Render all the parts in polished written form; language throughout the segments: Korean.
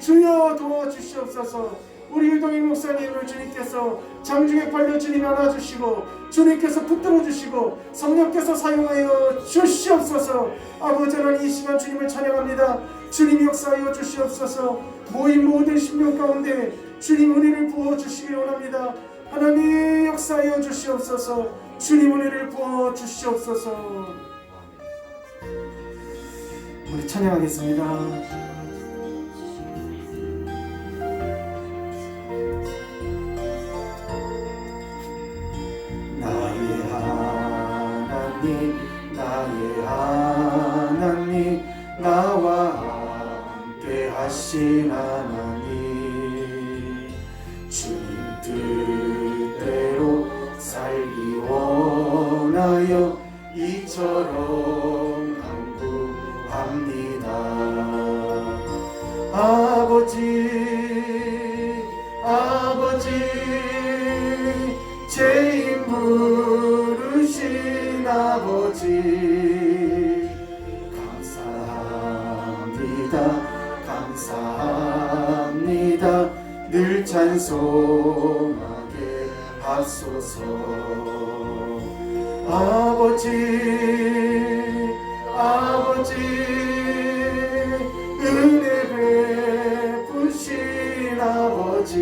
주여 도와주시옵소서. 우리 유동인 목사님을 주님께서 장중에 팔려 주님 안아주시고 주님께서 붙들어 주시고 성령께서 사용하여 주시옵소서. 아버지 하나님, 이 시간 주님을 찬양합니다. 주님 역사하여 주시옵소서. 모인 모든 심령 가운데 주님 은혜를 부어 주시기 원합니다. 하나님 역사하여 주시옵소서. 주님 은혜를 부어 주시옵소서. 우리 찬양하겠습니다. 나의 하나님, 나와 함께 하신 하나님, 주님 뜻대로 살기 원하여 이처럼 간구합니다. 아버지 죄인 부르신 아버지, 감사합니다. 늘 찬송하게 하소서. 아버지 은혜 베푸신 아버지,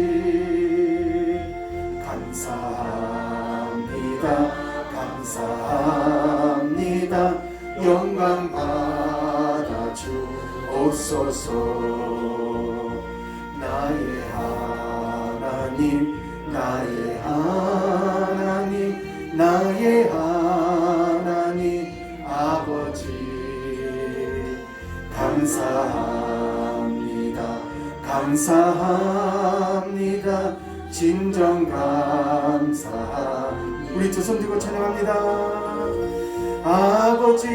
감사합니다. 영광 받아 주옵소서. 나의 하나님 아버지, 감사합니다. 진정 감사합니다. 우리 두 손 들고 찬양합니다. 아버지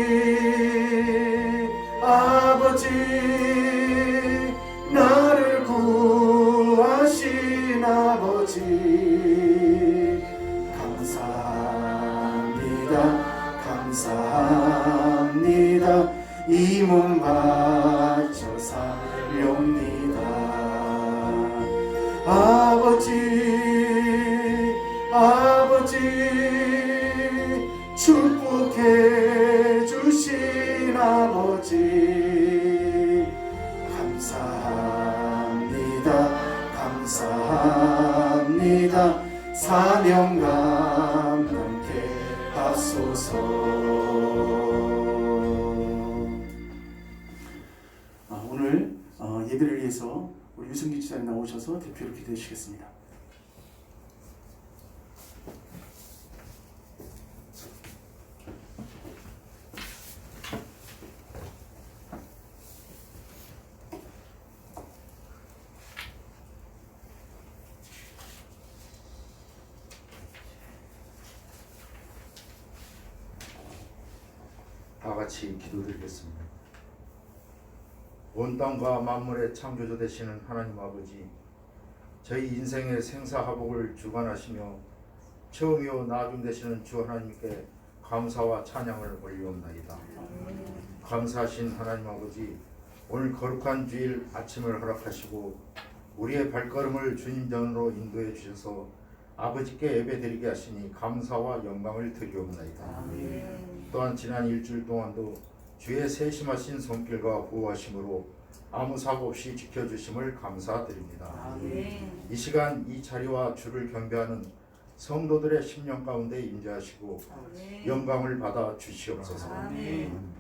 나를 구하신 아버지, 감사합니다. 이 몸 바쳐 살렵니다. 아버지 축복해 주신 아버지, 감사합니다. 사명감 함께 하소서. 오늘 예배를 위해서 우리 유승기 지사님 나오셔서 대표로 기도해 주시겠습니다. 다 같이 기도드리겠습니다. 온 땅과 만물의 창조주 되시는 하나님 아버지, 저희 인생의 생사화복을 주관하시며 처음이요 나중 되시는 주 하나님께 감사와 찬양을 올리옵나이다. 감사하신 하나님 아버지, 오늘 거룩한 주일 아침을 허락하시고 우리의 발걸음을 주님 전으로 인도해 주셔서 아버지께 예배드리게 하시니 감사와 영광을 드리옵나이다. 또한 지난 일주일 동안도 주의 세심하신 손길과 보호하심으로 아무 사고 없이 지켜주심을 감사드립니다. 이 시간 이 자리와 주를 경배하는 성도들의 심령 가운데 임재하시고 영광을 받아 주시옵소서.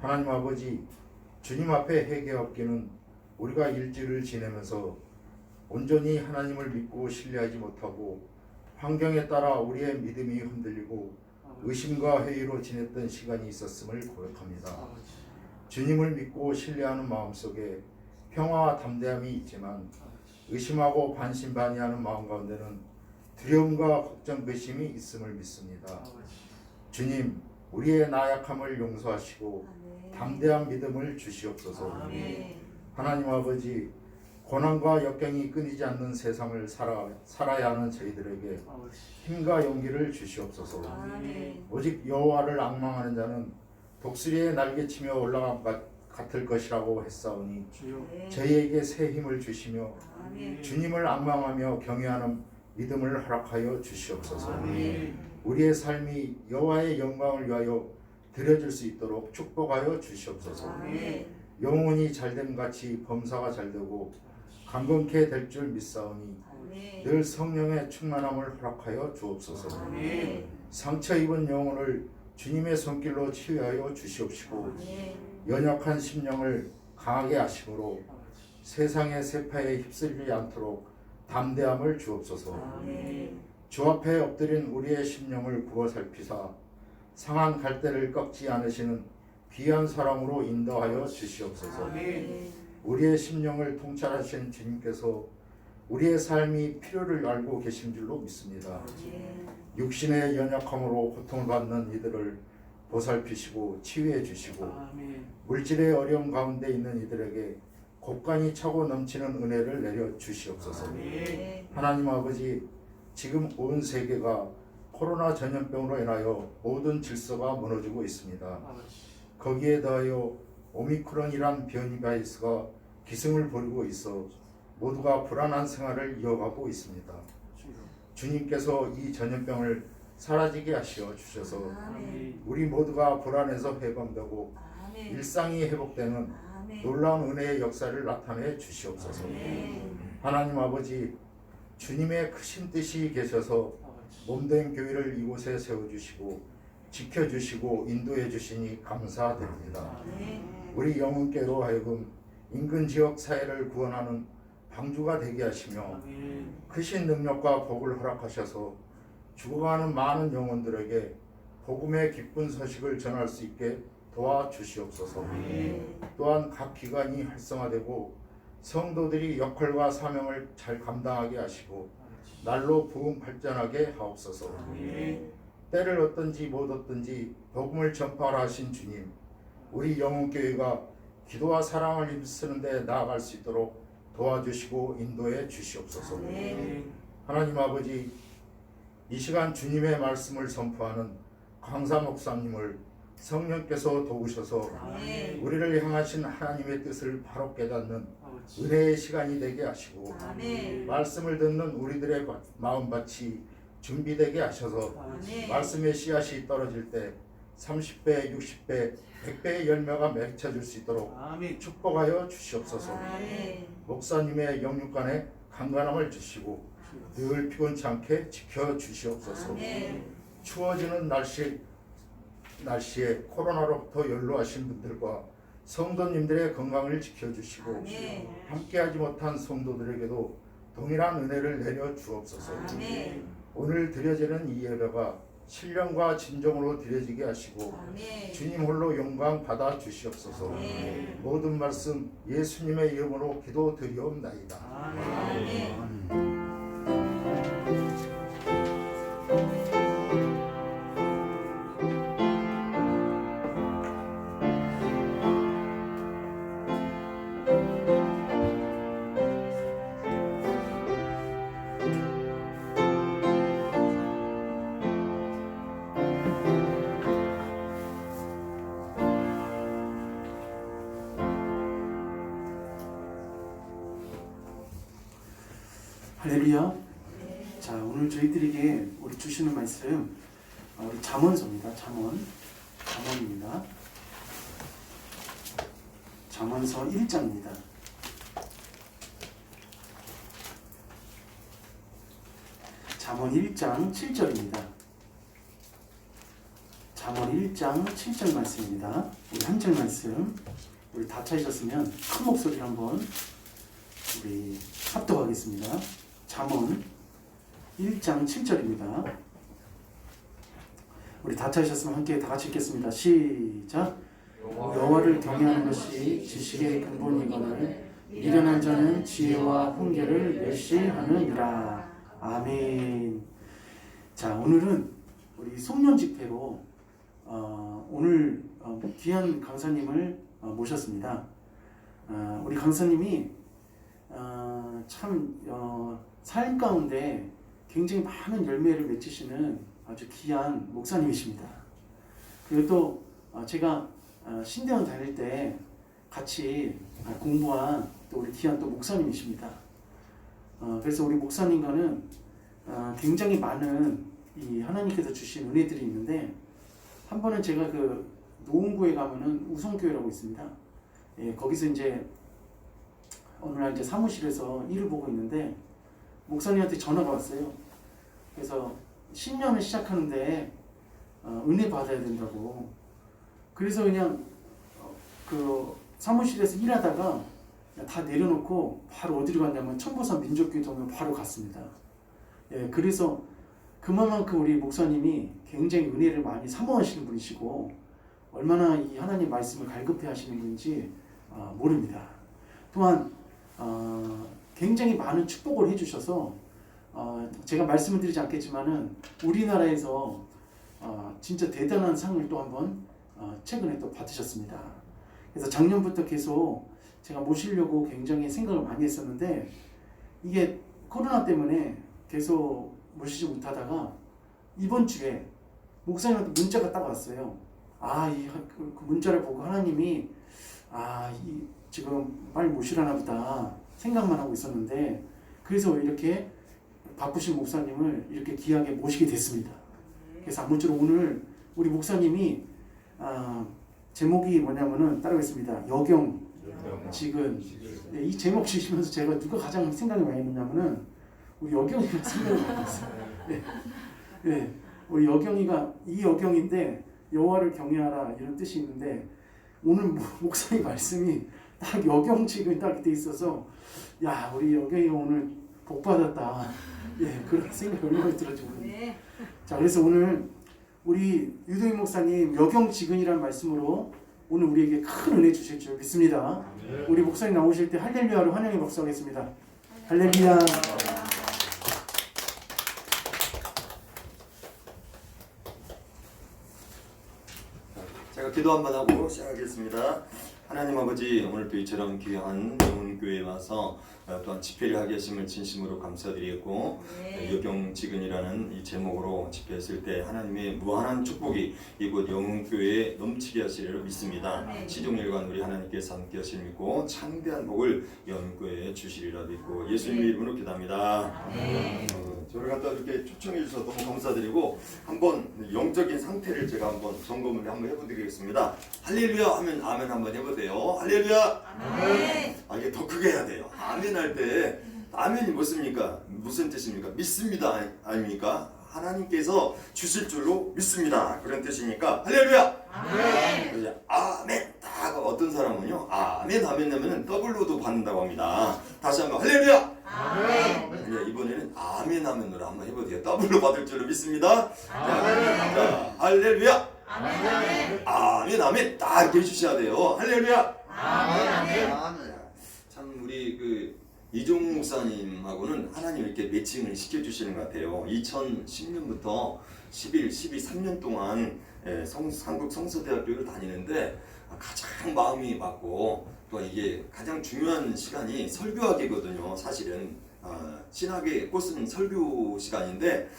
하나님 아버지, 주님 앞에 회개하기는 우리가 일주일을 지내면서 온전히 하나님을 믿고 신뢰하지 못하고 환경에 따라 우리의 믿음이 흔들리고 의심과 회의로 지냈던 시간이 있었음을 고백합니다. 주님을 믿고 신뢰하는 마음속에 평화와 담대함이 있지만 의심하고 반신반의하는 마음 가운데는 두려움과 걱정, 배심이 있음을 믿습니다. 주님, 우리의 나약함을 용서하시고 담대한 믿음을 주시옵소서. 하나님 아버지, 고난과 역경이 끊이지 않는 세상을 살아야 하는 저희들에게 힘과 용기를 주시옵소서. 오직 여호와를 앙망하는 자는 독수리의 날개치며 올라감 같을 것이라고 했사오니 주여. 저희에게 새 힘을 주시며 아멘. 주님을 앙망하며 경외하는 믿음을 허락하여 주시옵소서. 아멘. 우리의 삶이 여호와의 영광을 위하여 드려질 수 있도록 축복하여 주시옵소서. 아멘. 영혼이 잘됨 같이 범사가 잘되고 강건케 될 줄 믿사오니 아멘. 늘 성령의 충만함을 허락하여 주옵소서. 아멘. 상처 입은 영혼을 주님의 손길로 치유하여 주시옵시고 아멘. 연약한 심령을 강하게 하심으로 세상의 세파에 휩쓸리지 않도록 담대함을 주옵소서. 아멘. 주 앞에 엎드린 우리의 심령을 구워 살피사 상한 갈대를 꺾지 않으시는 귀한 사랑으로 인도하여 주시옵소서. 아멘. 우리의 심령을 통찰하시는 주님께서 우리의 삶이 필요를 알고 계신 줄로 믿습니다. 아멘. 육신의 연약함으로 고통을 받는 이들을 보살피시고 치유해 주시고 아멘. 물질의 어려움 가운데 있는 이들에게 곳간이 차고 넘치는 은혜를 내려 주시옵소서. 아멘. 하나님 아버지, 지금 온 세계가 코로나 전염병으로 인하여 모든 질서가 무너지고 있습니다. 아버지. 거기에 더하여 오미크론이란 변이 바이러스가 기승을 부리고 있어 모두가 불안한 생활을 이어가고 있습니다. 주여. 주님께서 이 전염병을 사라지게 하시어 주셔서 아멘. 우리 모두가 불안에서 해방되고 아멘. 일상이 회복되는 아멘. 놀라운 은혜의 역사를 나타내 주시옵소서. 아멘. 하나님 아버지, 주님의 크신 뜻이 계셔서 아버지. 몸된 교회를 이곳에 세워주시고 지켜주시고 인도해 주시니 감사드립니다. 아멘. 우리 영혼께로 하여금 인근 지역 사회를 구원하는 방주가 되게 하시며 아멘. 크신 능력과 복을 허락하셔서 죽어가는 많은 영혼들에게 복음의 기쁜 소식을 전할 수 있게 도와주시옵소서. 아멘. 또한 각 기관이 활성화되고 성도들이 역할과 사명을 잘 감당하게 하시고 아버지. 날로 부흥 발전하게 하옵소서. 아멘. 때를 얻든지 못 얻든지 복음을 전파하라 하신 주님, 우리 영혼교회가 기도와 사랑을 힘쓰는데 나아갈 수 있도록 도와주시고 인도해 주시옵소서. 아멘. 하나님 아버지, 이 시간 주님의 말씀을 선포하는 강사 목사님을 성령께서 도우셔서 아멘. 우리를 향하신 하나님의 뜻을 바로 깨닫는 아버지. 은혜의 시간이 되게 하시고 아멘. 말씀을 듣는 우리들의 마음밭이 준비되게 하셔서 아버지. 말씀의 씨앗이 떨어질 때 30배, 60배, 100배의 열매가 맺혀질 수 있도록 아멘. 축복하여 주시옵소서. 아멘. 목사님의 영육간에 강건함을 주시고 늘 피곤치 않게 지켜 주시옵소서. 아멘. 추워지는 날씨에 코로나로부터 연로하신 분들과 성도님들의 건강을 지켜주시고 아멘. 함께하지 못한 성도들에게도 동일한 은혜를 내려 주옵소서. 아멘. 오늘 드려지는 이 예배가 신령과 진정으로 드려지게 하시고 아멘. 주님 홀로 영광 받아 주시옵소서. 아멘. 모든 말씀 예수님의 이름으로 기도 드리옵나이다. 아멘. 할렐루야. 자, 오늘 저희들에게 우리 주시는 말씀 우리 잠언서입니다. 잠언입니다. 잠언서 1장입니다. 잠언 1장 7절입니다. 잠언 1장 7절 말씀입니다. 우리 한 절 말씀 우리 다 찾으셨으면 큰 목소리로 한번 우리 합독하겠습니다. 잠언 1장 7절입니다. 우리 다 찾으셨으면 함께 다 같이 읽겠습니다. 시작. 여호와를 경외하는 것이 지식의 근본이거늘 미련한 자는 지혜와 훈계를 멸시하느니라. 아멘. 자, 오늘은 우리 송년 집회로 오늘 귀한 강사님을 모셨습니다. 우리 강사님이 참 삶 가운데 굉장히 많은 열매를 맺으시는 아주 귀한 목사님이십니다. 그리고 또 제가 신대원 다닐 때 같이 공부한 또 우리 귀한 또 목사님이십니다. 그래서 우리 목사님과는 굉장히 많은 이 하나님께서 주신 은혜들이 있는데, 한 번은 제가 그 노원구에 가면은 우성교회라고 있습니다. 예, 거기서 이제 어느 날 이제 사무실에서 일을 보고 있는데 목사님한테 전화가 왔어요. 그래서 신년을 시작하는데 은혜 받아야 된다고. 그래서 그냥 그 사무실에서 일하다가 다 내려놓고 바로 어디로 갔냐면 천보산 민족교회동으로 바로 갔습니다. 예, 그래서 그만큼 우리 목사님이 굉장히 은혜를 많이 사모하시는 분이시고 얼마나 이 하나님 말씀을 갈급해 하시는 분인지 모릅니다. 또한 굉장히 많은 축복을 해주셔서 제가 말씀을 드리지 않겠지만은 우리나라에서 진짜 대단한 상을 또 한번 최근에 또 받으셨습니다. 그래서 작년부터 계속 제가 모시려고 굉장히 생각을 많이 했었는데 이게 코로나 때문에 계속 모시지 못하다가 이번 주에 목사님한테 문자가 딱 왔어요. 그 문자를 보고 하나님이 지금 빨리 모시라나 보다 생각만 하고 있었는데, 그래서 이렇게 바쁘신 목사님을 이렇게 귀하게 모시게 됐습니다. 그래서 아무쪼록 오늘 우리 목사님이 제목이 뭐냐면은 따라하겠습니다. 여경 지근. 네, 이 제목 주시면서 제가 누가 가장 생각이 많이 났냐면은 우리 여경이가 생각이 많이 났어요. 네, 우리 여경이가 이 여경인데 여호와를 경외하라 이런 뜻이 있는데 오늘 목사님 말씀이 딱 여경지근 딱 돼 있어서 야, 우리 여경이가 오늘 복 받았다. 예, 그런 생각이 얼마나 들었죠. 네. 자, 그래서 오늘 우리 유도희 목사님 여경지근이라는 말씀으로 오늘 우리에게 큰 은혜 주실 줄 믿습니다. 우리 목사님 나오실 때 할렐루야로 환영의 박수 하겠습니다. 할렐루야. 제가 기도 한번 하고 시작하겠습니다. 하나님 아버지, 오늘도 이처럼 귀한 영혼교회에 와서 또한 집회를 하게 하심을 진심으로 감사드리겠고, 여경지근이라는 이 제목으로 집회했을 때 하나님의 무한한 축복이 이곳 영혼교회에 넘치게 하시리라 믿습니다. 시종일관 우리 하나님께서 함께 하시를 믿고 창대한 복을 영혼교회에 주시리라 믿고 예수님의 이름으로 기도합니다. 저를 갖다 이렇게 초청해 주셔서 너무 감사드리고, 한번 영적인 상태를 제가 한번 점검을 한번 해보드리겠습니다. 할렐루야 하면 아멘 한번 해보세요. 할렐루야. 아멘. 이게 더 크게 해야 돼요. 아멘 할 때 아멘이 무엇입니까? 무슨 뜻입니까? 믿습니다 아닙니까? 하나님께서 주실 줄로 믿습니다. 그런 뜻이니까 할렐루야. 아멘. 아멘. 딱 어떤 사람은요 아멘 아멘 하면은 더블로도 받는다고 합니다. 다시 한번 할렐루야. 아멘. 이번에는 아멘 아멘으로 한번 해보세요. 더블로 받을 줄로 믿습니다. 자, 할렐루야. 아멘 아멘 딱 이렇게 해주셔야 돼요. 할렐루야. 아멘. 참 우리 그 이종욱 목사님하고는 하나님 이렇게 매칭을 시켜주시는 것 같아요. 2010년부터 11, 12, 3년 동안 한국 성서대학교를 다니는데 가장 마음이 맞고 또 이게 가장 중요한 시간이 설교하기거든요. 사실은 신학의 꽃은 설교 시간인데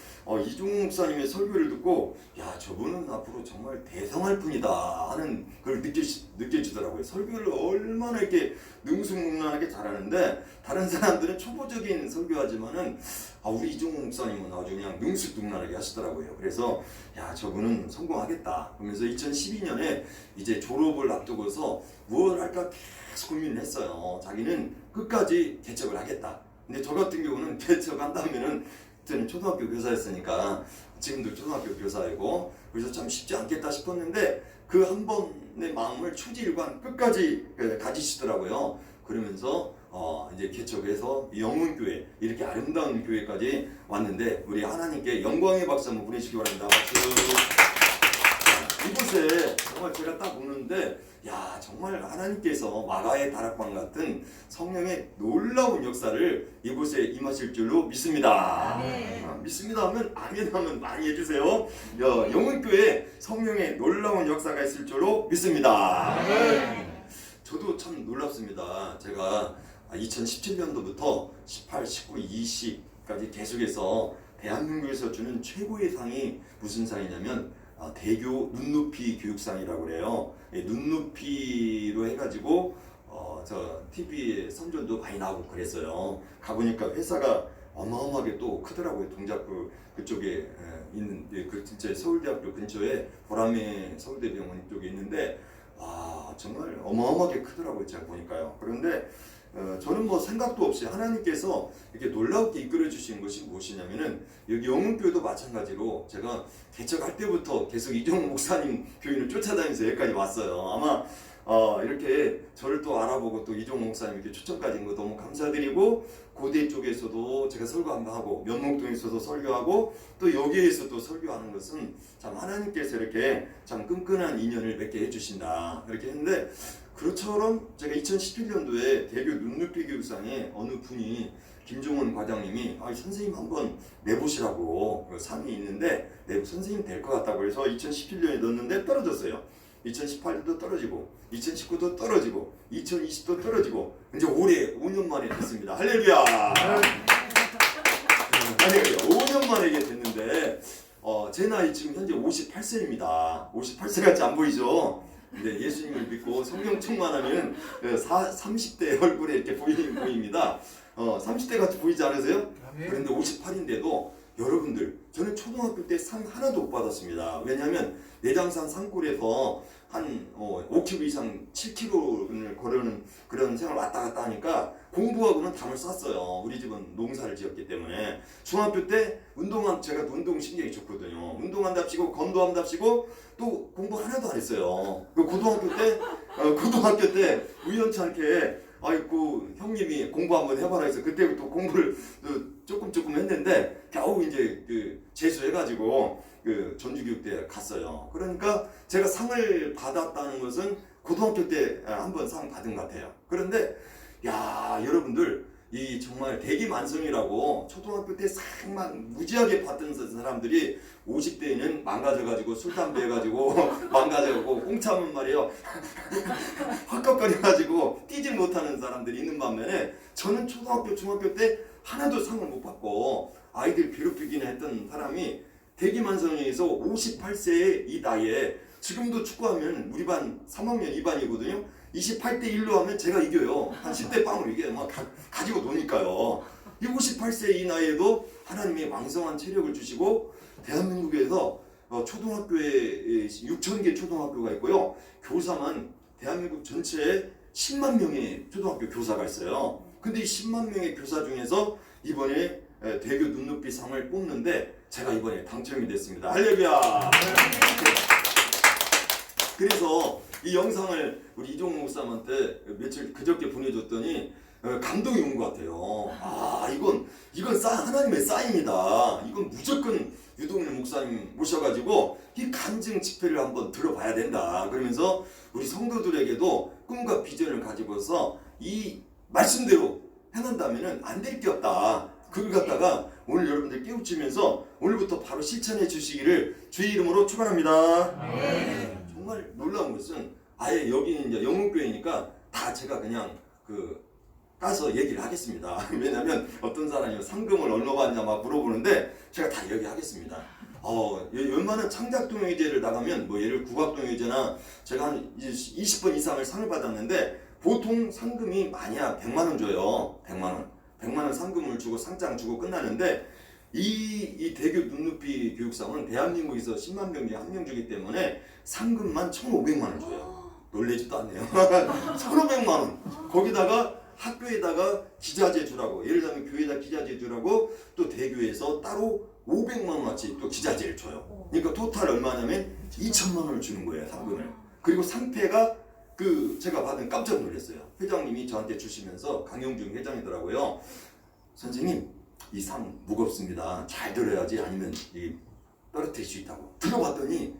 이종욱 목사님의 설교를 듣고 야, 저분은 앞으로 정말 대성할 분이다 하는 걸 느껴지더라고요. 설교를 얼마나 이렇게 능숙능란하게 잘하는데 다른 사람들은 초보적인 설교하지만은 우리 이종욱 목사님은 아주 그냥 능숙능란하게 하시더라고요. 그래서 야, 저분은 성공하겠다 그러면서 2012년에 이제 졸업을 앞두고서 무엇을 할까 계속 고민을 했어요. 자기는 끝까지 개척을 하겠다. 근데 저 같은 경우는 개척한다면은 저는 초등학교 교사였으니까 지금도 초등학교 교사이고 그래서 참 쉽지 않겠다 싶었는데 그 한 번의 마음을 초지일관 끝까지 가지시더라고요. 그러면서 이제 개척해서 영혼교회 이렇게 아름다운 교회까지 왔는데 우리 하나님께 영광의 박수 한번 보내시기 바랍니다. 이곳에 정말 제가 딱 보는데 야, 정말 하나님께서 마가의 다락방 같은 성령의 놀라운 역사를 이곳에 임하실 줄로 믿습니다. 믿습니다 하면 아멘 하면 많이 해주세요. 영혼교회에 성령의 놀라운 역사가 있을 줄로 믿습니다. 저도 참 놀랍습니다. 제가 2017년도부터 18, 19, 20까지 계속해서 대한민국에서 주는 최고의 상이 무슨 상이냐면 대교 눈높이 교육상이라고 그래요. 눈높이로 해가지고 저 TV에 선전도 많이 나오고 그랬어요. 가보니까 회사가 어마어마하게 또 크더라고요. 동작구 그쪽에 있는 그 진짜 서울대학교 근처에 보라매 서울대병원 쪽에 있는데 와 정말 어마어마하게 크더라고요. 제가 보니까요. 그런데 저는 뭐 생각도 없이 하나님께서 이렇게 놀랍게 이끌어 주신 것이 무엇이냐면은 여기 영흥교회도 마찬가지로 제가 개척할 때부터 계속 이종욱 목사님 교인을 쫓아다니면서 여기까지 왔어요. 아마 이렇게 저를 또 알아보고 또 이종욱 목사님 이렇게 초청까지 한 거 너무 감사드리고 고대 쪽에서도 제가 설교 한번 하고 면목동에서도 설교하고 또 여기에서도 설교하는 것은 참 하나님께서 이렇게 참 끈끈한 인연을 맺게 해주신다 이렇게 했는데 그처럼 제가 2017년도에 대교 눈높이 교육상에 어느 분이 김종원 과장님이 선생님 한번 내보시라고 그 상이 있는데 선생님 될 것 같다고 해서 2017년에 넣었는데 떨어졌어요. 2018년도 떨어지고 2019도 떨어지고 2020도 떨어지고 이제 올해 5년 만에 됐습니다. 할렐루야. 할렐루야. 5년 만에 이게 됐는데 제 나이 지금 현재 58세입니다. 58세 같이 안 보이죠? 근데 예수님을 믿고 성령 충만하면 30대 얼굴에 이렇게 보입니다. 30대 같이 보이지 않으세요? 그런데 58인데도 여러분들 저는 초등학교 때 상 하나도 못 받았습니다. 왜냐하면 내장산 산골에서 한 5km 이상 7km를 걸으는 그런 생활 왔다 갔다 하니까 공부하고는 담을 쌌어요. 우리 집은 농사를 지었기 때문에 중학교 때 제가 운동 신경이 좋거든요. 운동한답시고 건도한답시고 또 공부 하나도 안 했어요. 고등학교 때 우연치 않게 아이고 형님이 공부 한번 해봐라 해서 그때부터 공부를 조금 했는데 겨우 이제 그 재수해가지고 그 전주교육대 갔어요. 그러니까 제가 상을 받았다는 것은 고등학교 때 한번 상 받은 것 같아요. 그런데 야 여러분들 이 정말 대기만성이라고 초등학교 때 상만 무지하게 받던 사람들이 50대에는 망가져가지고 술 담배 해가지고 망가져가고 꽁차면 말이에요 헛걱거려가지고 뛰지 못하는 사람들이 있는 반면에 저는 초등학교 중학교 때 하나도 상을 못 받고 아이들 괴롭히긴 했던 사람이 대기만성에서 58세의 이 나이에 지금도 축구하면 우리 반 3학년 2반이거든요. 28대 1로 하면 제가 이겨요. 한 10대 빵으로 이겨요. 막 가지고 노니까요. 이 58세 이 나이에도 하나님의 왕성한 체력을 주시고 대한민국에서 초등학교에 6,000개 초등학교가 있고요. 교사만 대한민국 전체에 10만 명의 초등학교 교사가 있어요. 근데 이 10만 명의 교사 중에서 이번에 대교 눈높이 상을 뽑는데 제가 이번에 당첨이 됐습니다. 할렐루야. 그래서 이 영상을 우리 이종욱 목사님한테 며칠 그저께 보내줬더니 감동이 온 것 같아요. 이건 하나님의 사인이다. 이건 무조건 유동일 목사님 모셔가지고 이 간증 집회를 한번 들어봐야 된다. 그러면서 우리 성도들에게도 꿈과 비전을 가지고서 이 말씀대로 해낸다면은 안 될 게 없다. 그걸 갖다가 오늘 여러분들 깨우치면서 오늘부터 바로 실천해 주시기를 주의 이름으로 축원합니다. 정말 놀라운 것은 아예 여기는 이제 영흥교회니까 다 제가 그냥 까서 얘기를 하겠습니다. 왜냐면 어떤 사람이 상금을 얼마 받냐 막 물어보는데 제가 다 얘기하겠습니다. 웬만한 창작동요제를 나가면 뭐 예를 국악동요제나 제가 한 20번 이상을 상을 받았는데 보통 상금이 많이야 100만 원 줘요. 100만 원 상금을 주고 상장 주고 끝나는데 이 대교 눈높이 교육상은 대한민국에서 10만 명 중에 한 명 주기 때문에 상금만 1,500만 원 줘요. 놀라지도 않네요. 1,500만 원. 거기다가 학교에다가 기자재 주라고, 예를 들면 교회에다 기자재 주라고 또 대교에서 따로 500만 원어치 또 기자재를 줘요. 그러니까 토탈 얼마냐면 2천만 원을 주는 거예요, 상금을. 그리고 상패가 제가 받은 깜짝 놀랐어요. 회장님이 저한테 주시면서 강영중 회장이더라고요. 선생님, 이 상 무겁습니다. 잘 들어야지 아니면 떨어뜨릴 수 있다고. 들어봤더니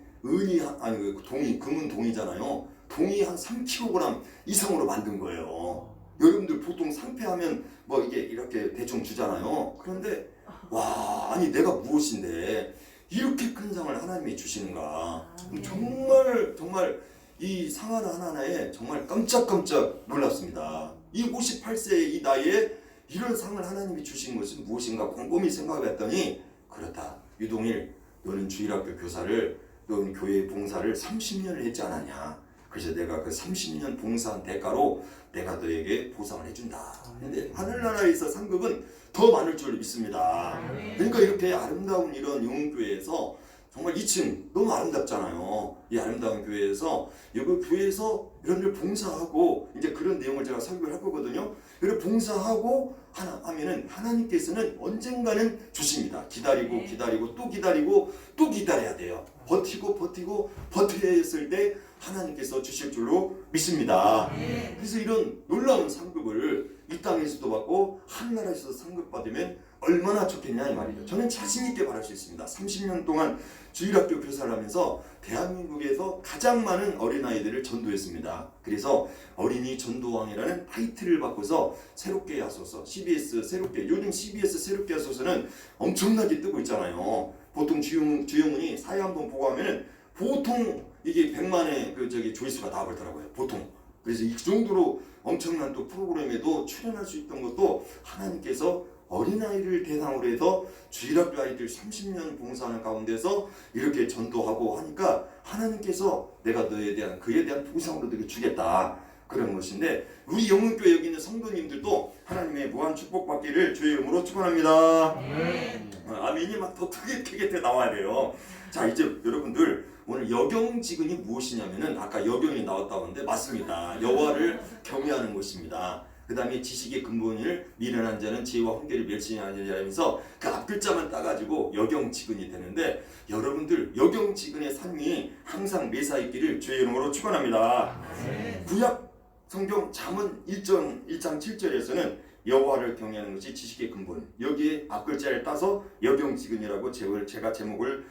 금은 동이잖아요. 동이 한 3kg 이상으로 만든 거예요. 여러분들 보통 상패하면 뭐 이게 이렇게 대충 주잖아요. 그런데 내가 무엇인데 이렇게 큰 상을 하나님이 주시는가. 정말 이 상 하나하나에 정말 깜짝깜짝 놀랐습니다. 이 58세의 이 나이에 이런 상을 하나님이 주신 것은 무엇인가 곰곰이 생각했더니 그렇다. 유동일, 너는 주일학교 교사를 넌 교회 봉사를 30년을 했지 않았냐. 그래서 내가 그 30년 봉사한 대가로 내가 너에게 보상을 해준다. 근데 하늘나라에서 상급은 더 많을 줄 믿습니다. 그러니까 이렇게 아름다운 이런 영흥교회에서 정말 2층 너무 아름답잖아요. 이 아름다운 교회에서 여기 교회에서 여러분들 봉사하고 이제 그런 내용을 제가 설교를 할 거거든요. 이렇게 봉사하고 하면은 하나님께서는 언젠가는 주십니다. 기다리고 기다리고 또 기다리고 또 기다려야 돼요. 버티고 버텨야 했을 때 하나님께서 주실 줄로 믿습니다. 그래서 이런 놀라운 상급을 이 땅에서도 받고 하늘나라에서도 상급 받으면 얼마나 좋겠냐 이 말이죠. 저는 자신 있게 말할 수 있습니다. 30년 동안 주일학교 교사를 하면서 대한민국에서 가장 많은 어린아이들을 전도했습니다. 그래서 어린이 전도왕이라는 타이틀을 바꿔서 새롭게 하소서, CBS 새롭게, 요즘 CBS 새롭게 하소서는 엄청나게 뜨고 있잖아요. 보통 주영훈이 사회 한번 보고 하면은 보통 이게 100만의 그 조회수가 나와버리더라고요. 보통. 그래서 이 정도로 엄청난 또 프로그램에도 출연할 수 있던 것도 하나님께서 어린아이를 대상으로 해서 주일학교 아이들 30년 봉사하는 가운데서 이렇게 전도하고 하니까 하나님께서 내가 너에 대한 그에 대한 보상으로 너에게 주겠다. 그런 것인데 우리 영흥교회 여기 있는 성도님들도 하나님의 무한 축복받기를 주의 이름으로 축원합니다. 아멘이 막 더 크게 나와야 돼요. 자, 이제 여러분들 오늘 여경지근이 무엇이냐면은 아까 여경이 나왔다고 하는데 맞습니다. 여호와를 경외하는 것입니다. 그 다음에 지식의 근본을 미련한 자는 지혜와 훈계를 멸시하는 자라면서 그 앞글자만 따가지고 여경지근이 되는데 여러분들 여경지근의 삶이 항상 매사있기를 주의 이름으로 축원합니다. 구약 성경 잠언 1장 7절에서는 여호와를 경외하는 것이 지식의 근본, 여기에 앞글자를 따서 여경지근이라고 제가 제목을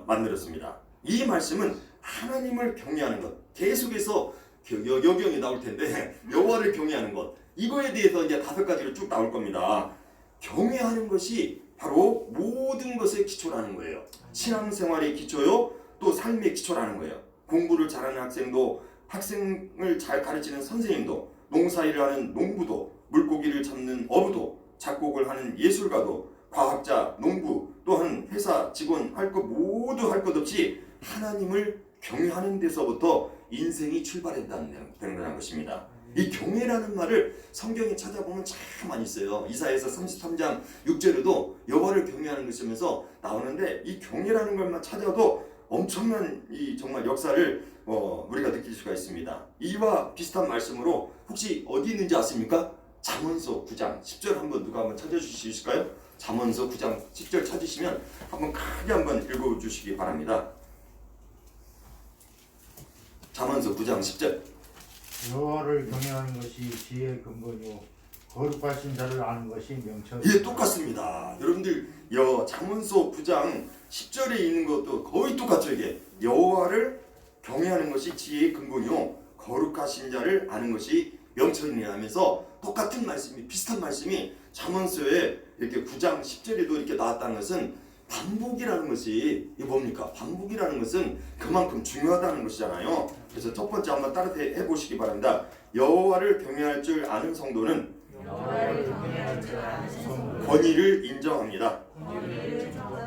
만들었습니다. 이 말씀은 하나님을 경외하는 것, 계속해서 여경이 나올 텐데 여호와를 경외하는 것, 이거에 대해서 이제 5가지로 쭉 나올 겁니다. 경외하는 것이 바로 모든 것의 기초라는 거예요. 신앙생활의 기초요, 또 삶의 기초라는 거예요. 공부를 잘하는 학생도, 학생을 잘 가르치는 선생님도, 농사일을 하는 농부도, 물고기를 잡는 어부도, 작곡을 하는 예술가도, 과학자, 농부, 또한 회사 직원 할 것 모두 할 것 없이 하나님을 경외하는 데서부터 인생이 출발한다는 것입니다. 이 경외라는 말을 성경에 찾아보면 참 많이 있어요. 이사야서 33장 6절에도 여호와를 경외하는 것이면서 나오는데 이 경외라는 것만 찾아도 엄청난 이 정말 역사를 우리가 느낄 수가 있습니다. 이와 비슷한 말씀으로 혹시 어디 있는지 아십니까? 잠언서 9장 10절 한번 누가 한번 찾아주실 수 있을까요? 잠언서 9장 10절 찾으시면 한번 크게 한번 읽어주시기 바랍니다. 잠언서 9장 10절. 여호와를 경외하는 것이 지혜의 근본이요 거룩하신 자를 아는 것이 명철. 예, 똑같습니다. 여러분들 잠언서 9장 10절에 있는 것도 거의 똑같죠. 이게 여호와를 경외하는 것이 지혜의 근본이요 거룩하신 자를 아는 것이 명철이라 하면서 똑같은 말씀이, 비슷한 말씀이 잠언서에 이렇게 9장 10절에도 이렇게 나왔다는 것은 반복이라는 것이 이게 뭡니까? 반복이라는 것은 그만큼 중요하다는 것이잖아요. 그래서 첫 번째 한번 따라해 보시기 바랍니다. 여호와를 경외할 줄 아는 성도는 권위를 인정합니다.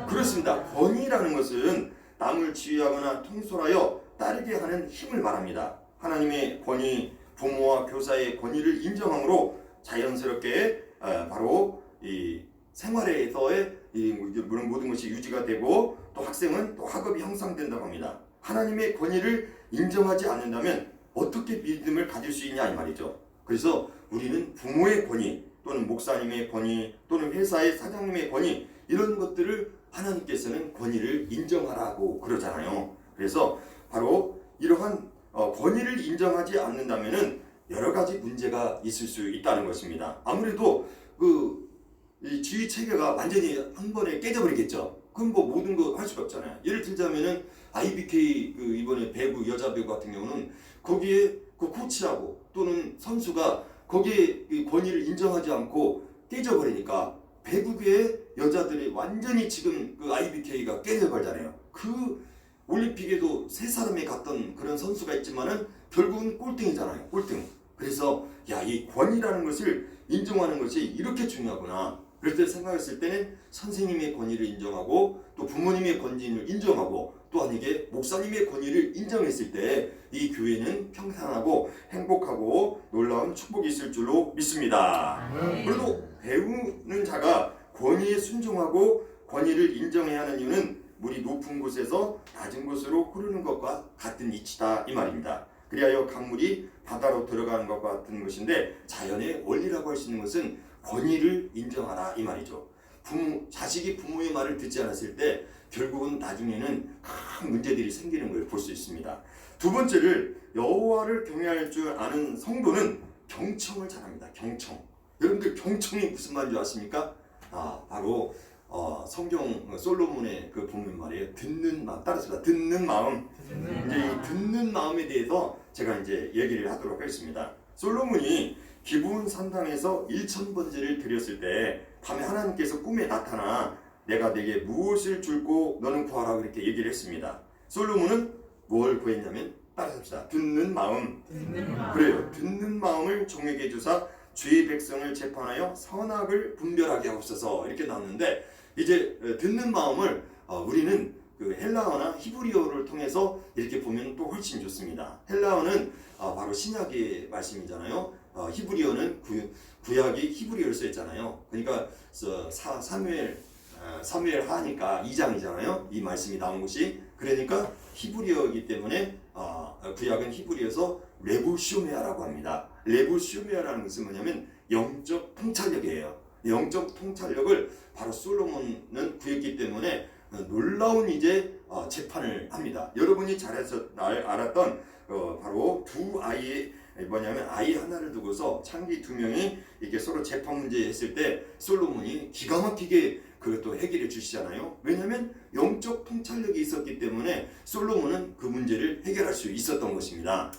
그렇습니다. 권위라는 것은 남을 지휘하거나 통솔하여 따르게 하는 힘을 말합니다. 하나님의 권위, 부모와 교사의 권위를 인정함으로 자연스럽게 바로 이 생활에서의 이 모든 것이 유지가 되고 또 학생은 또 학업이 향상된다고 합니다. 하나님의 권위를 인정하지 않는다면 어떻게 믿음을 가질 수 있냐 이 말이죠. 그래서 우리는 부모의 권위 또는 목사님의 권위 또는 회사의 사장님의 권위 이런 것들을 하나님께서는 권위를 인정하라고 그러잖아요. 그래서 바로 이러한 권위를 인정하지 않는다면은 여러 가지 문제가 있을 수 있다는 것입니다. 아무래도 이 지휘 체계가 완전히 한 번에 깨져버리겠죠. 그럼 뭐 모든 거 할 수가 없잖아요. 예를 들자면은 IBK 이번에 배구 여자 배구 같은 경우는 거기에 그 코치하고 또는 선수가 거기에 권위를 인정하지 않고 깨져버리니까 배구계의 여자들이 완전히 지금 그 IBK가 깨져버리잖아요. 그 올림픽에도 세 사람이 갔던 그런 선수가 있지만은 결국은 꼴등이잖아요. 꼴등. 그래서 이 권위라는 것을 인정하는 것이 이렇게 중요하구나. 그럴 때 생각했을 때는 선생님의 권위를 인정하고 또 부모님의 권위를 인정하고 또한 이게 목사님의 권위를 인정했을 때 이 교회는 평탄하고 행복하고 놀라운 축복이 있을 줄로 믿습니다. 그래도 배우는 자가 권위에 순종하고 권위를 인정해야 하는 이유는 물이 높은 곳에서 낮은 곳으로 흐르는 것과 같은 이치다 이 말입니다. 그리하여 강물이 바다로 들어가는 것과 같은 것인데 자연의 원리라고 할 수 있는 것은 권위를 인정하라 이 말이죠. 자식이 부모의 말을 듣지 않았을 때 결국은 나중에는 큰 문제들이 생기는 걸 볼 수 있습니다. 두 번째를 여호와를 경외할 줄 아는 성도는 경청을 잘합니다. 경청. 여러분들 경청이 무슨 말인 줄 아십니까? 바로 성경 솔로몬의 그 본문 말이에요. 듣는 마음. 따라서 듣는 마음. 이제 이 듣는 마음에 대해서 제가 이제 얘기를 하도록 하겠습니다. 솔로몬이 기브온 산당에서 1000번제를 드렸을 때 밤에 하나님께서 꿈에 나타나 내가 내게 무엇을 줄고 너는 구하라 그렇게 얘기를 했습니다. 솔로몬은 뭘 구했냐면 따라합시다. 듣는 마음. 그래요. 듣는 마음을 종에게 주사 주의 백성을 재판하여 선악을 분별하게 하옵소서 이렇게 나왔는데 이제 듣는 마음을 우리는 그 헬라어나 히브리어를 통해서 이렇게 보면 또 훨씬 좋습니다. 헬라어는 바로 신약의 말씀이잖아요. 히브리어는 구약이 히브리어를 쓰였잖아요. 그러니까 사무엘 하니까 2장이잖아요. 이 말씀이 나온 곳이. 그러니까 히브리어이기 때문에 구약은 히브리어에서 레부시오메아라고 합니다. 레부시오메아라는 것은 뭐냐면 영적 통찰력이에요. 영적 통찰력을 바로 솔로몬은 구했기 때문에 놀라운 이제 재판을 합니다. 여러분이 잘해서 알았던 바로 두 아이의 뭐냐면 아이 하나를 두고서 창기 2명이 이렇게 서로 재판 문제 했을 때 솔로몬이 기가 막히게 그것도 해결해 주시잖아요. 왜냐하면 영적 통찰력이 있었기 때문에 솔로몬은 그 문제를 해결할 수 있었던 것입니다.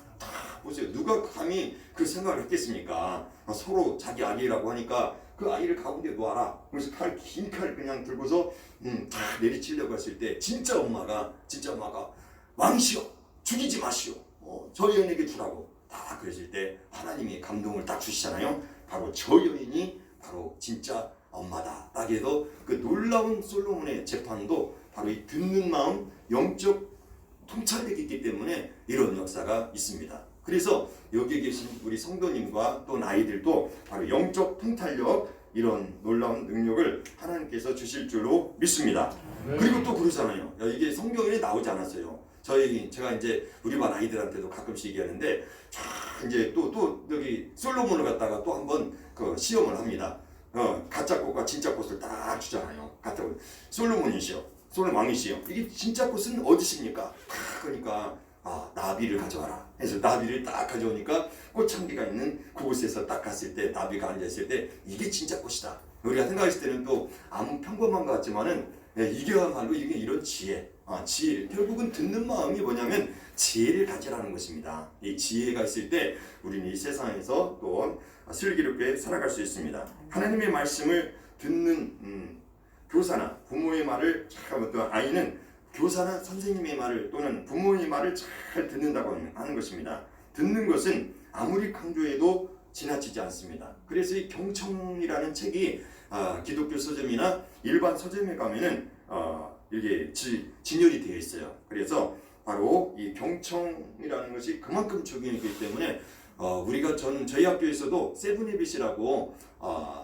보세요. 누가 감히 그 생각을 했겠습니까? 서로 자기 아기라고 하니까 그 아이를 가운데 놓아라. 그래서 긴 칼 그냥 들고서 다 내리치려고 했을 때 진짜 엄마가 왕시여 죽이지 마시오. 저 여인에게 주라고 다 그랬을 때 하나님이 감동을 딱 주시잖아요. 바로 저 여인이 바로 진짜 엄마다. 딱 해서 그 놀라운 솔로몬의 재판도 바로 이 듣는 마음 영적 통찰력이 있기 때문에 이런 역사가 있습니다. 그래서 여기 계신 우리 성도님과 또 아이들도 바로 영적 통찰력 이런 놀라운 능력을 하나님께서 주실 줄로 믿습니다. 그리고 또 그러잖아요. 이게 성경에 나오지 않았어요. 제가 이제 우리 반 아이들한테도 가끔씩 얘기하는데 이제 또 여기 솔로몬을 갖다가 또 한번 그 시험을 합니다. 가짜 꽃과 진짜 꽃을 딱 주잖아요. 가짜 꽃. 솔로몬이시여, 솔로몬 왕이시여. 이게 진짜 꽃은 어디십니까? 그러니까 나비를 가져와라. 그래서 나비를 딱 가져오니까 꽃향기가 있는 그곳에서 딱 갔을 때 나비가 앉아있을 때 이게 진짜 꽃이다. 우리가 생각했을 때는 또 아무 평범한 것 같지만은 이게야말로 이게 이런 지혜. 지혜. 결국은 듣는 마음이 뭐냐면 지혜를 가지라는 것입니다. 이 지혜가 있을 때 우리는 이 세상에서 또 슬기롭게 살아갈 수 있습니다. 하나님의 말씀을 듣는 교사나 부모의 말을 잘 어떤 아이는 교사나 선생님의 말을 또는 부모의 말을 잘 듣는다고 하는 것입니다. 듣는 것은 아무리 강조해도 지나치지 않습니다. 그래서 이 경청이라는 책이 기독교 서점이나 일반 서점에 가면은 이게 진열이 되어 있어요. 그래서 바로 이 경청이라는 것이 그만큼 적용이 되기 때문에 우리가 저희 학교에서도 세븐헤빗이라고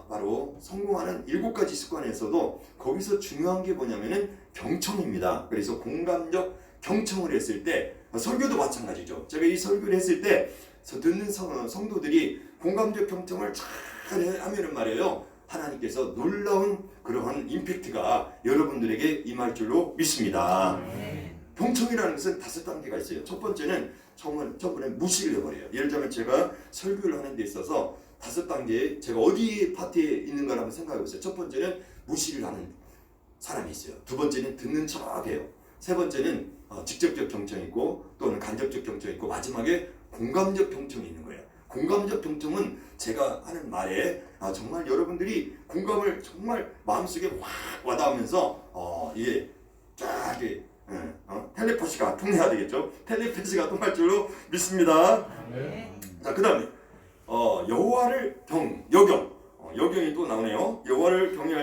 바로 성공하는 7가지 습관에서도 거기서 중요한 게 뭐냐면은 경청입니다. 그래서 공감적 경청을 했을 때 설교도 마찬가지죠. 제가 이 설교를 했을 때 듣는 성도들이 공감적 경청을 잘 하면은 말이에요. 하나님께서 놀라운 그러한 임팩트가 여러분들에게 임할 줄로 믿습니다. 경청이라는 것은 5단계가 있어요. 첫 번째는 처음에 무시를 해버려요. 예를 들면 제가 설교를 하는 데 있어서 5단계에 제가 어디 파트에 있는가 한번 생각해 보세요. 첫 번째는 무시를 하는 사람이 있어요. 두 번째는 듣는 척해요. 세 번째는 직접적 경청이 있고 또는 간접적 경청이 있고 마지막에 공감적 경청이 있는 거예요. 공감적 경청은 제가 하는 말에 정말 여러분들이 공감을 정말 마음속에 확 와닿으면서 이게 쫙 텔레파시가 통해야 되겠죠. 텔레파시가 통할 줄로 믿습니다. 자, 그 다음에 여호와를 여경이 또 나오네요. 여호와를 경외할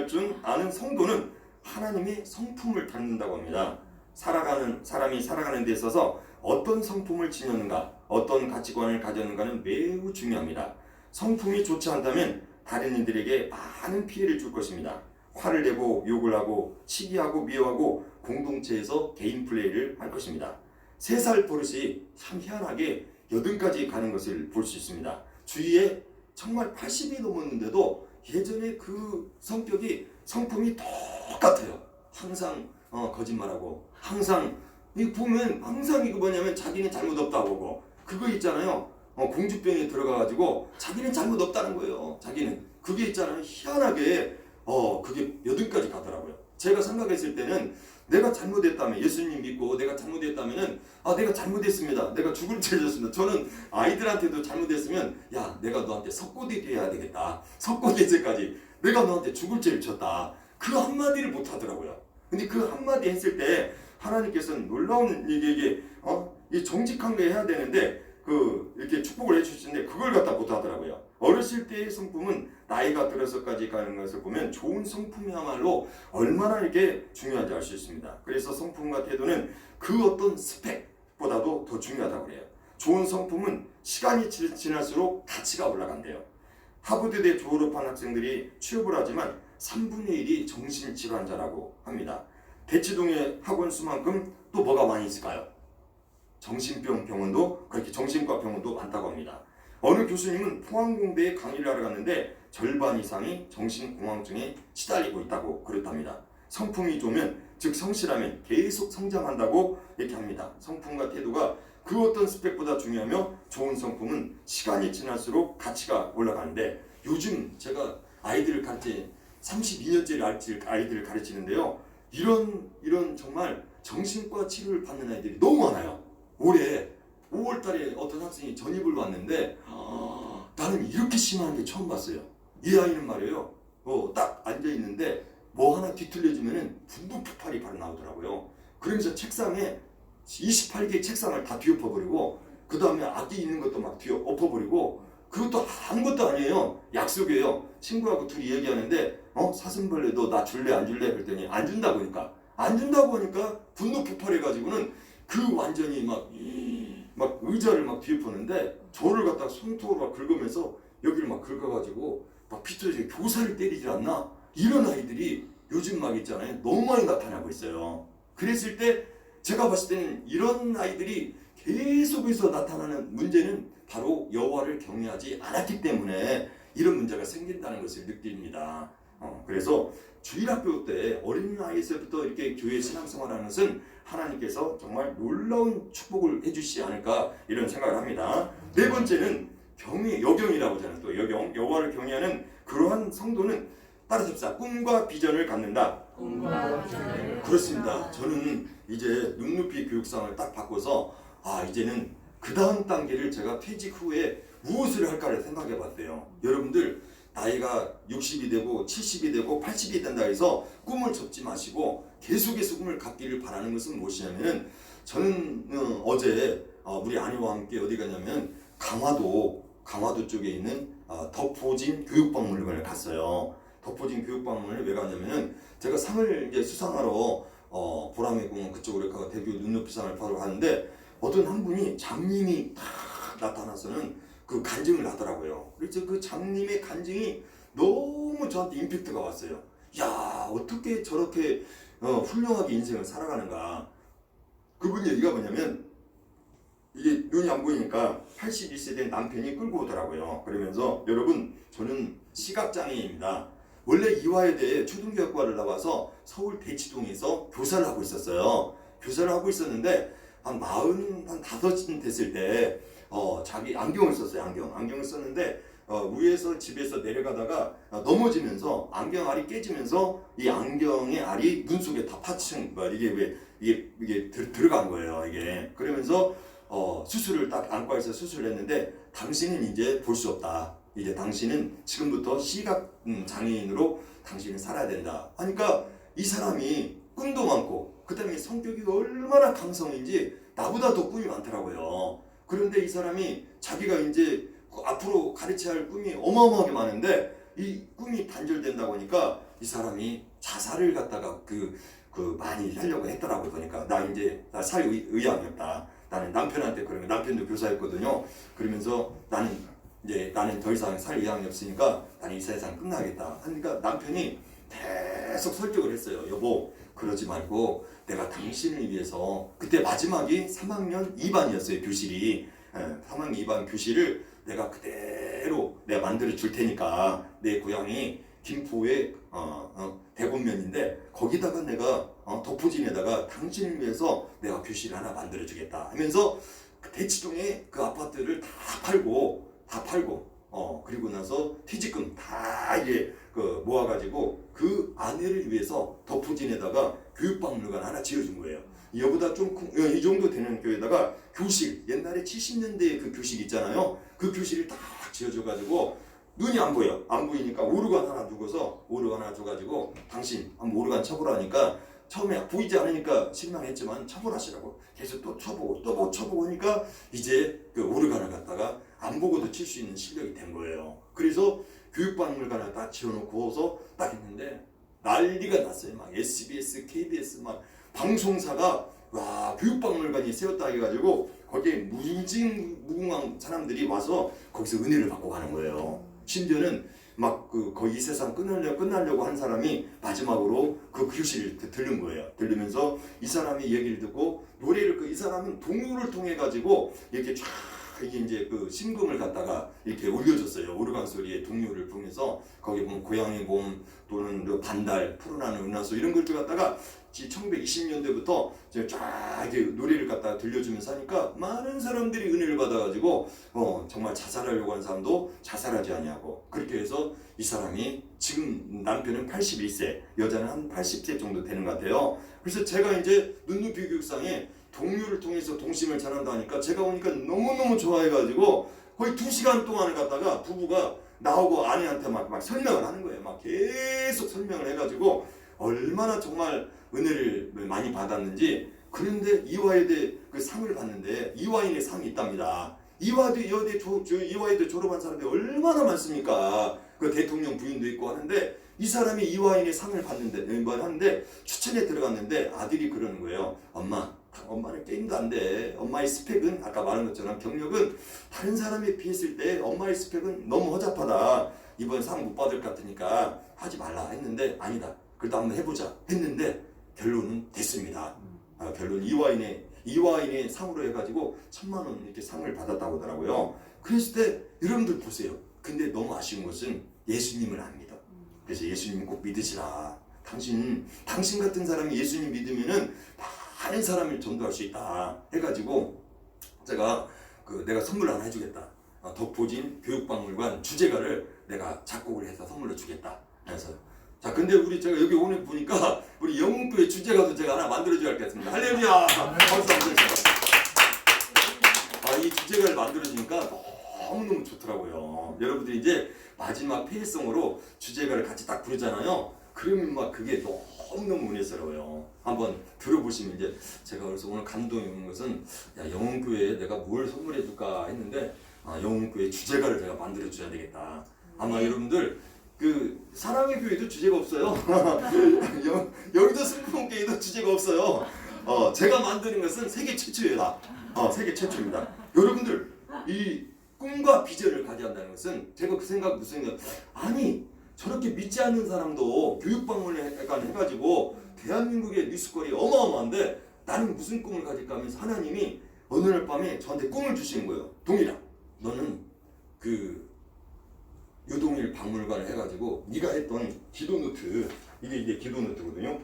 좋아하는 성도는 하나님의 성품을 닮는다고 합니다. 사람이 살아가는 데 있어서 어떤 성품을 지녔는가, 어떤 가치관을 가졌는가는 매우 중요합니다. 성품이 좋지 않다면 다른 이들에게 많은 피해를 줄 것입니다. 화를 내고 욕을 하고 시기하고 미워하고 공동체에서 개인 플레이를 할 것입니다. 3살 버릇이 참 희한하게 80까지 가는 것을 볼 수 있습니다. 주위에 정말 80이 넘었는데도 예전에 그 성품이 똑같아요. 항상 거짓말하고 항상 보면 항상 이거 뭐냐면 자기는 잘못 없다고 하고 그거 있잖아요. 공주병에 들어가가지고 자기는 잘못 없다는 거예요. 자기는 그게 있잖아요. 희한하게 그게 80까지 가더라고요. 제가 생각했을 때는 내가 잘못했다면 예수님 믿고 내가 잘못했다면은 내가 잘못했습니다. 내가 죽을 죄 졌습니다. 저는 아이들한테도 잘못했으면 야 내가 너한테 석고대죄 해야 되겠다. 석고대죄까지 내가 너한테 죽을 죄를 졌다. 그 한마디를 못 하더라고요. 근데 그 한마디 했을 때 하나님께서는 놀라운 이게 이 정직한 게 해야 되는데 이렇게 축복을 해주시는데 그걸 갖다 못 하더라고요. 어렸을 때의 성품은 나이가 들어서까지 가는 것을 보면 좋은 성품이야말로 얼마나 이렇게 중요한지 알 수 있습니다. 그래서 성품과 태도는 그 어떤 스펙보다도 더 중요하다고 해요. 좋은 성품은 시간이 지날수록 가치가 올라간대요. 하버드대 졸업한 학생들이 취업을 하지만 3분의 1이 정신질환자라고 합니다. 대치동의 학원 수만큼 또 뭐가 많이 있을까요? 정신병 병원도 그렇게 정신과 병원도 많다고 합니다. 어느 교수님은 포항공대에 강의를 하러 갔는데 절반 이상이 정신공황증에 시달리고 있다고 그랬답니다. 성품이 좋으면 즉 성실하면 계속 성장한다고 이렇게 합니다. 성품과 태도가 그 어떤 스펙보다 중요하며 좋은 성품은 시간이 지날수록 가치가 올라가는데 요즘 제가 아이들을 가르치 32년째 아이들을 가르치는데요. 이런 정말 정신과 치료를 받는 아이들이 너무 많아요. 올해 5월달에 어떤 학생이 전입을 왔는데 나는 이렇게 심한 게 처음 봤어요. 이 아이는 말이에요. 딱 앉아 있는데 뭐 하나 뒤틀려지면은 분부폭발이 바로 나오더라고요. 그러면서 책상에 28개의 책상을 다 뒤엎어버리고 그 다음에 악기 있는 것도 막 뒤엎어버리고 그것도 아무것도 아니에요. 약속이에요. 친구하고 둘이 얘기하는데 사슴벌레 너 나 줄래 안 줄래? 그랬더니 안 준다고 하니까 분노 폭발해가지고는 그 완전히 막 의자를 막 뒤엎었는데 저를 갖다가 손톱으로 막 긁으면서 여기를 막 긁어가지고 막 피터지게 교사를 때리지 않나? 이런 아이들이 요즘 막 있잖아요. 너무 많이 나타나고 있어요. 그랬을 때 제가 봤을 때는 이런 아이들이 계속해서 나타나는 문제는 바로 여호와를 경외하지 않았기 때문에 이런 문제가 생긴다는 것을 느낍니다. 그래서 주일학교 때 어린아이에서부터 이렇게 교회 신앙생활하는 것은 하나님께서 정말 놀라운 축복을 해주시지 않을까 이런 생각을 합니다. 네 번째는 여경이라고 하잖아요. 또 여호와를 경외하는 그러한 성도는 따라잡시다. 꿈과 비전을 갖는다. 그렇습니다. 저는 이제 눈높이 교육상을 딱 바꿔서 이제는 그 다음 단계를 제가 퇴직 후에 무엇을 할까를 생각해 봤어요. 여러분들 나이가 60이 되고 70이 되고 80이 된다 해서 꿈을 접지 마시고 계속해서 꿈을 갖기를 바라는 것은 무엇이냐면은 저는 어제 우리 아내와 함께 어디 가냐면 강화도 쪽에 있는 덕포진 교육박물관을 갔어요. 덕포진 교육박물관을 왜 갔냐면은 제가 상을 이제 수상하러 보람의 공원 그쪽으로 가 대교 눈높이상을 바로 가는데 어떤 한 분이 장님이 딱 나타나서는 그 간증을 하더라고요. 그래서 그 장님의 간증이 너무 저한테 임팩트가 왔어요. 야 어떻게 저렇게 훌륭하게 인생을 살아가는가. 그분 얘기가 뭐냐면 이게 눈이 안 보이니까 81세 된 남편이 끌고 오더라고요. 그러면서 여러분 저는 시각장애인입니다. 원래 이화여대에 초등교육과를 나와서 서울 대치동에서 교사를 하고 있었어요. 교사를 하고 있었는데 한 45쯤 됐을 때 자기 안경을 썼어요. 안경을 썼는데 위에서 집에서 내려가다가 넘어지면서 안경 알이 깨지면서 이 안경의 알이 눈 속에 다 파층 이게 들어간 거예요. 이게 그러면서 수술을 딱 안과에서 수술을 했는데 당신은 이제 볼 수 없다. 이제 당신은 지금부터 시각 장애인으로 당신은 살아야 된다. 하니까 이 사람이 꿈도 많고 그 다음에 성격이 얼마나 강성인지 나보다 더 꿈이 많더라고요. 그런데 이 사람이 자기가 이제 앞으로 가르쳐야 할 꿈이 어마어마하게 많은데 이 꿈이 단절된다 보니까 이 사람이 자살을 갖다가 많이 하려고 했더라고. 보니까 나 살 의향이 없다. 나는 남편한테 그러면 남편도 교사였거든요. 그러면서 나는 더 이상 살 의향이 없으니까 나는 이 세상 끝나겠다. 하니까 남편이 계속 설득을 했어요. 여보, 그러지 말고 내가 당신을 위해서, 그때 마지막이 3학년 2반이었어요. 교실이 3학년 2반 교실을 내가 그대로 내가 만들어 줄 테니까, 내 고향이 김포의 대곤면인데 거기다가 내가 덕포진에다가 당신을 위해서 내가 교실 하나 만들어 주겠다 하면서 그 대치동에 그 아파트를 다 팔고 그리고 나서 퇴직금 다 이제 모아가지고 그 아내를 위해서 덕포진에다가 교육박물관 하나 지어준 거예요. 이거보다 좀 이 정도 되는 교회에다가 교실, 옛날에 70년대에 그 교실 있잖아요. 그 교실을 딱 지어줘가지고 눈이 안 보여. 안 보이니까 오르간 하나 두고서 오르간 하나 줘가지고 당신 한번 오르간 쳐보라니까 처음에 보이지 않으니까 실망했지만 쳐보라시라고 계속 또 쳐보고 또 쳐보고 하니까 이제 그 오르간을 갖다가 안 보고도 칠 수 있는 실력이 된 거예요. 그래서 교육박물관을 딱 지어놓고서 딱 했는데 난리가 났어요. 막 SBS, KBS 막 방송사가 와 교육박물관이 세웠다 해가지고 거기에 무궁한 사람들이 와서 거기서 은혜를 받고 가는 거예요. 심지어는 막 거의 이 세상 끝나려고 한 사람이 마지막으로 그 교실을 들른 거예요. 들으면서 이 사람이 얘기를 듣고 노래를 이 사람은 동요를 통해 가지고 이렇게 쫙 이게 이제 그 심금을 갖다가 이렇게 올려줬어요. 오르간 소리의 동요를 통해서 거기 보면 고향의 봄 또는 반달, 푸른하늘 은하수 이런 것들 갖다가 1920년대부터 쫙 이렇게 노래를 갖다가 들려주면서 하니까 많은 사람들이 은혜를 받아가지고 정말 자살하려고 하는 사람도 자살하지 아니하고 그렇게 해서 이 사람이 지금 남편은 81세, 여자는 한 80세 정도 되는 것 같아요. 그래서 제가 이제 눈높이 교육상에 동료를 통해서 동심을 잘한다 하니까 제가 오니까 너무너무 좋아해가지고 거의 2시간 동안을 갖다가 부부가 나오고 아내한테 막 설명을 하는 거예요. 막 계속 설명을 해가지고 얼마나 정말 은혜를 많이 받았는지. 그런데 이화여대 그 상을 받는데 이화인의 상이 있답니다. 이화여대 졸업한 사람들이 얼마나 많습니까? 그 대통령 부인도 있고 하는데 이 사람이 이화인의 상을 하는데 추천에 들어갔는데 아들이 그러는 거예요. 엄마는 게임도 안 돼. 엄마의 스펙은 아까 말한 것처럼 경력은 다른 사람에 비했을 때 엄마의 스펙은 너무 허접하다. 이번 상 못 받을 것 같으니까 하지 말라 했는데 아니다. 그래도 한번 해보자 했는데 결론은 됐습니다. 결론 이화인의 상으로 해가지고 1,000만 원 이렇게 상을 받았다고 하더라고요. 그랬을 때 여러분들 보세요. 근데 너무 아쉬운 것은 예수님을 안 믿어. 그래서 예수님 꼭 믿으시라. 당신 같은 사람이 예수님 믿으면은 많은 사람을 전도할 수 있다 해가지고 제가 내가 선물 하나 해주겠다. 덕포진 교육박물관 주제가를 내가 작곡을 해서 선물로 주겠다. 그래서 자 근데 제가 여기 오늘 보니까 우리 영웅교회 주제가도 제가 하나 만들어줘야 할 것 같습니다. 할렐루야. 박수 한번 주세요. 이 주제가를 만들어주니까 너무너무 좋더라고요. 여러분들이 이제 마지막 폐회성으로 주제가를 같이 딱 부르잖아요. 그러면 막 그게 너무너무 은혜스러워요. 한번 들어보시면 이제 제가 그래서 오늘 감동이 오는 것은 영웅교회에 내가 뭘 선물해줄까 했는데 영웅교회 주제가를 제가 만들어줘야 되겠다. 아마 여러분들 사랑의 교회도 주제가 없어요. 여기도 승풍교회도 주제가 없어요. 제가 만드는 것은 세계 최초예요. 세계 최초입니다. 여러분들 이 꿈과 비전을 가져야 한다는 것은 제가 그 생각 무슨 생각 아니 저렇게 믿지 않는 사람도 교육박물관 해가지고 대한민국의 뉴스거리 어마어마한데 나는 무슨 꿈을 가질까 하면서 하나님이 어느 날 밤에 저한테 꿈을 주시는 거예요. 동일아 너는 유동일 박물관을 해가지고 네가 했던 기도노트 이게 기도노트거든요.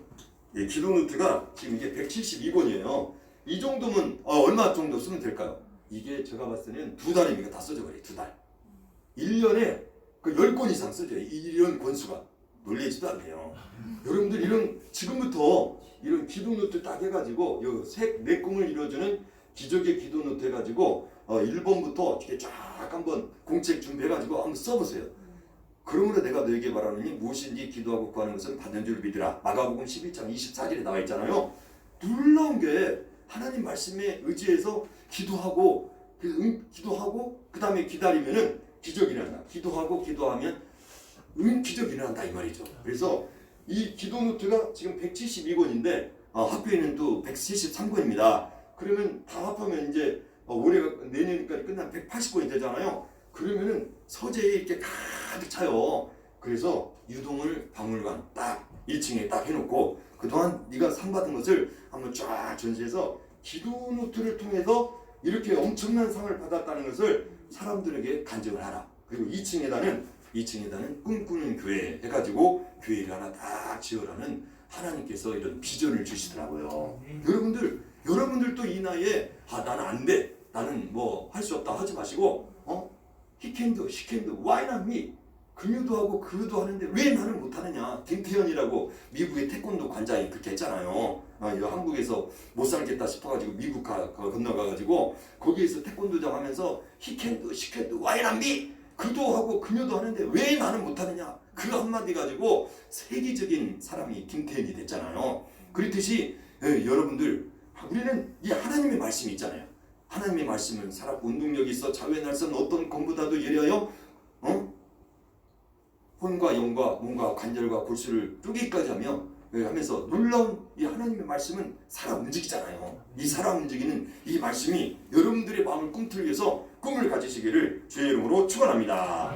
이 기도노트가 지금 이게 172권이에요. 이 정도면 얼마 정도 쓰면 될까요? 이게 제가 봤을 때는 2달이면 다 써져버려요. 2달. 1년에 10권 이상 써져요. 이런 권수가. 놀라지도 않네요. 여러분들 지금부터 이런 기도노트 딱 해가지고 내 꿈을 이루어주는 기적의 기도노트 해가지고 1번부터 이렇게 쫙 한번 공책 준비해가지고 한번 써보세요. 그러므로 내가 너에게 말하느니 무엇인지 기도하고 구하는 것은 받는 줄 믿으라. 마가복음 11장 24절에 나와 있잖아요. 놀라운 게 하나님 말씀에 의지해서 기도하고 그 다음에 기다리면은 기적이 일어나. 기도하면 기적이 일어난다 이 말이죠. 그래서 이 기도 노트가 지금 172권인데 학교에는 또 173권입니다. 그러면 다 합하면 이제 올해가 내년까지 끝나면 180권이 되잖아요. 그러면은 서재에 이렇게 가득 차요. 그래서 유동을 박물관 딱 1층에 딱 해놓고 그동안 네가 상 받은 것을 한번 쫙 전시해서 기도 노트를 통해서 이렇게 엄청난 상을 받았다는 것을 사람들에게 간증을 하라. 그리고 2층에다는 꿈꾸는 교회 해가지고 교회를 하나 딱 지으라는 하나님께서 이런 비전을 주시더라고요. 여러분들도 이 나이에 나는 안 돼, 나는 뭐 할 수 없다 하지 마시고 he can do, she can do, why not me? 그녀도 하고 그도 하는데 왜 나는 못하느냐. 김태현이라고 미국의 태권도 관장이 그렇게 했잖아요. 이거 한국에서 못 살겠다 싶어가지고 미국 건너가가지고 거기에서 태권도장 하면서 he can do, she can do, why not me? 그도 하고 그녀도 하는데 왜 나는 못하느냐. 그 한마디 가지고 세계적인 사람이 김태현이 됐잖아요. 그렇듯이 여러분들 우리는 이 하나님의 말씀이 있잖아요. 하나님의 말씀은 살았고 운동력이 있어 자외 날선 어떤 것보다도 예리하여 혼과 영과 몸과 관절과 골수를 쪼개기까지 하면서 놀라운 이 하나님의 말씀은 살아 움직이잖아요. 이 살아 움직이는 이 말씀이 여러분들의 마음을 꿈틀기 위해서 꿈을 가지시기를 주의 이름으로 축원합니다.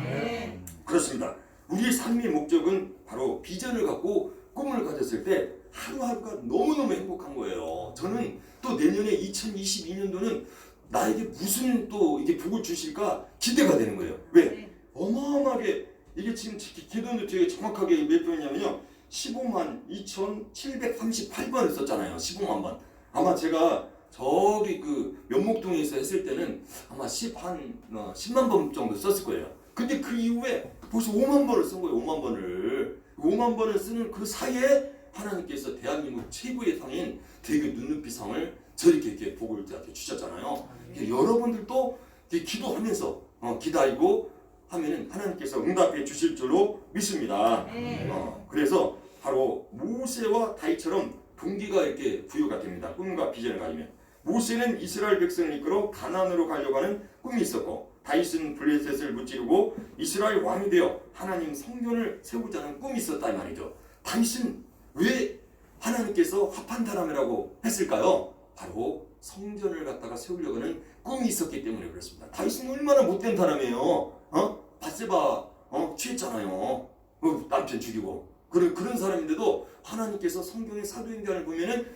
그렇습니다. 우리의 삶의 목적은 바로 비전을 갖고 꿈을 가졌을 때 하루하루가 너무너무 행복한 거예요. 저는 또 내년에 2022년도는 나에게 무슨 또 이게 복을 주실까 기대가 되는 거예요. 왜? 어마어마하게 이게 지금 기도는 되게 정확하게 몇 번이냐면요. 152,738번을 썼잖아요. 15만 번. 아마 제가 저기 그 면목동에서 했을 때는 아마 10만 번 정도 썼을 거예요. 근데 그 이후에 벌써 5만 번을 쓴 거예요. 5만 번을. 5만 번을 쓰는 그 사이에 하나님께서 대한민국 최고의 상인 대교 눈높이 상을 저렇게 이렇게 복을 저한테 주셨잖아요. 여러분들도 기도하면서 기다리고 하면은 하나님께서 응답해 주실 줄로 믿습니다. 그래서 바로 모세와 다윗처럼 동기가 이렇게 부여가 됩니다. 꿈과 비전을 가지면 모세는 이스라엘 백성을 이끌어 가나안으로 가려고 하는 꿈이 있었고 다윗은 블레셋을 무찌르고 이스라엘 왕이 되어 하나님 성전을 세우자는 꿈이 있었다 이 말이죠. 다윗은 왜 하나님께서 합한 사람이라고 했을까요? 바로 성전을 갖다가 세우려고 하는 꿈이 있었기 때문에 그렇습니다. 다윗은 얼마나 못된 사람이에요. 바세바 취했잖아요. 남편 죽이고 그런 사람인데도 하나님께서 성경의 사도행전을 보면은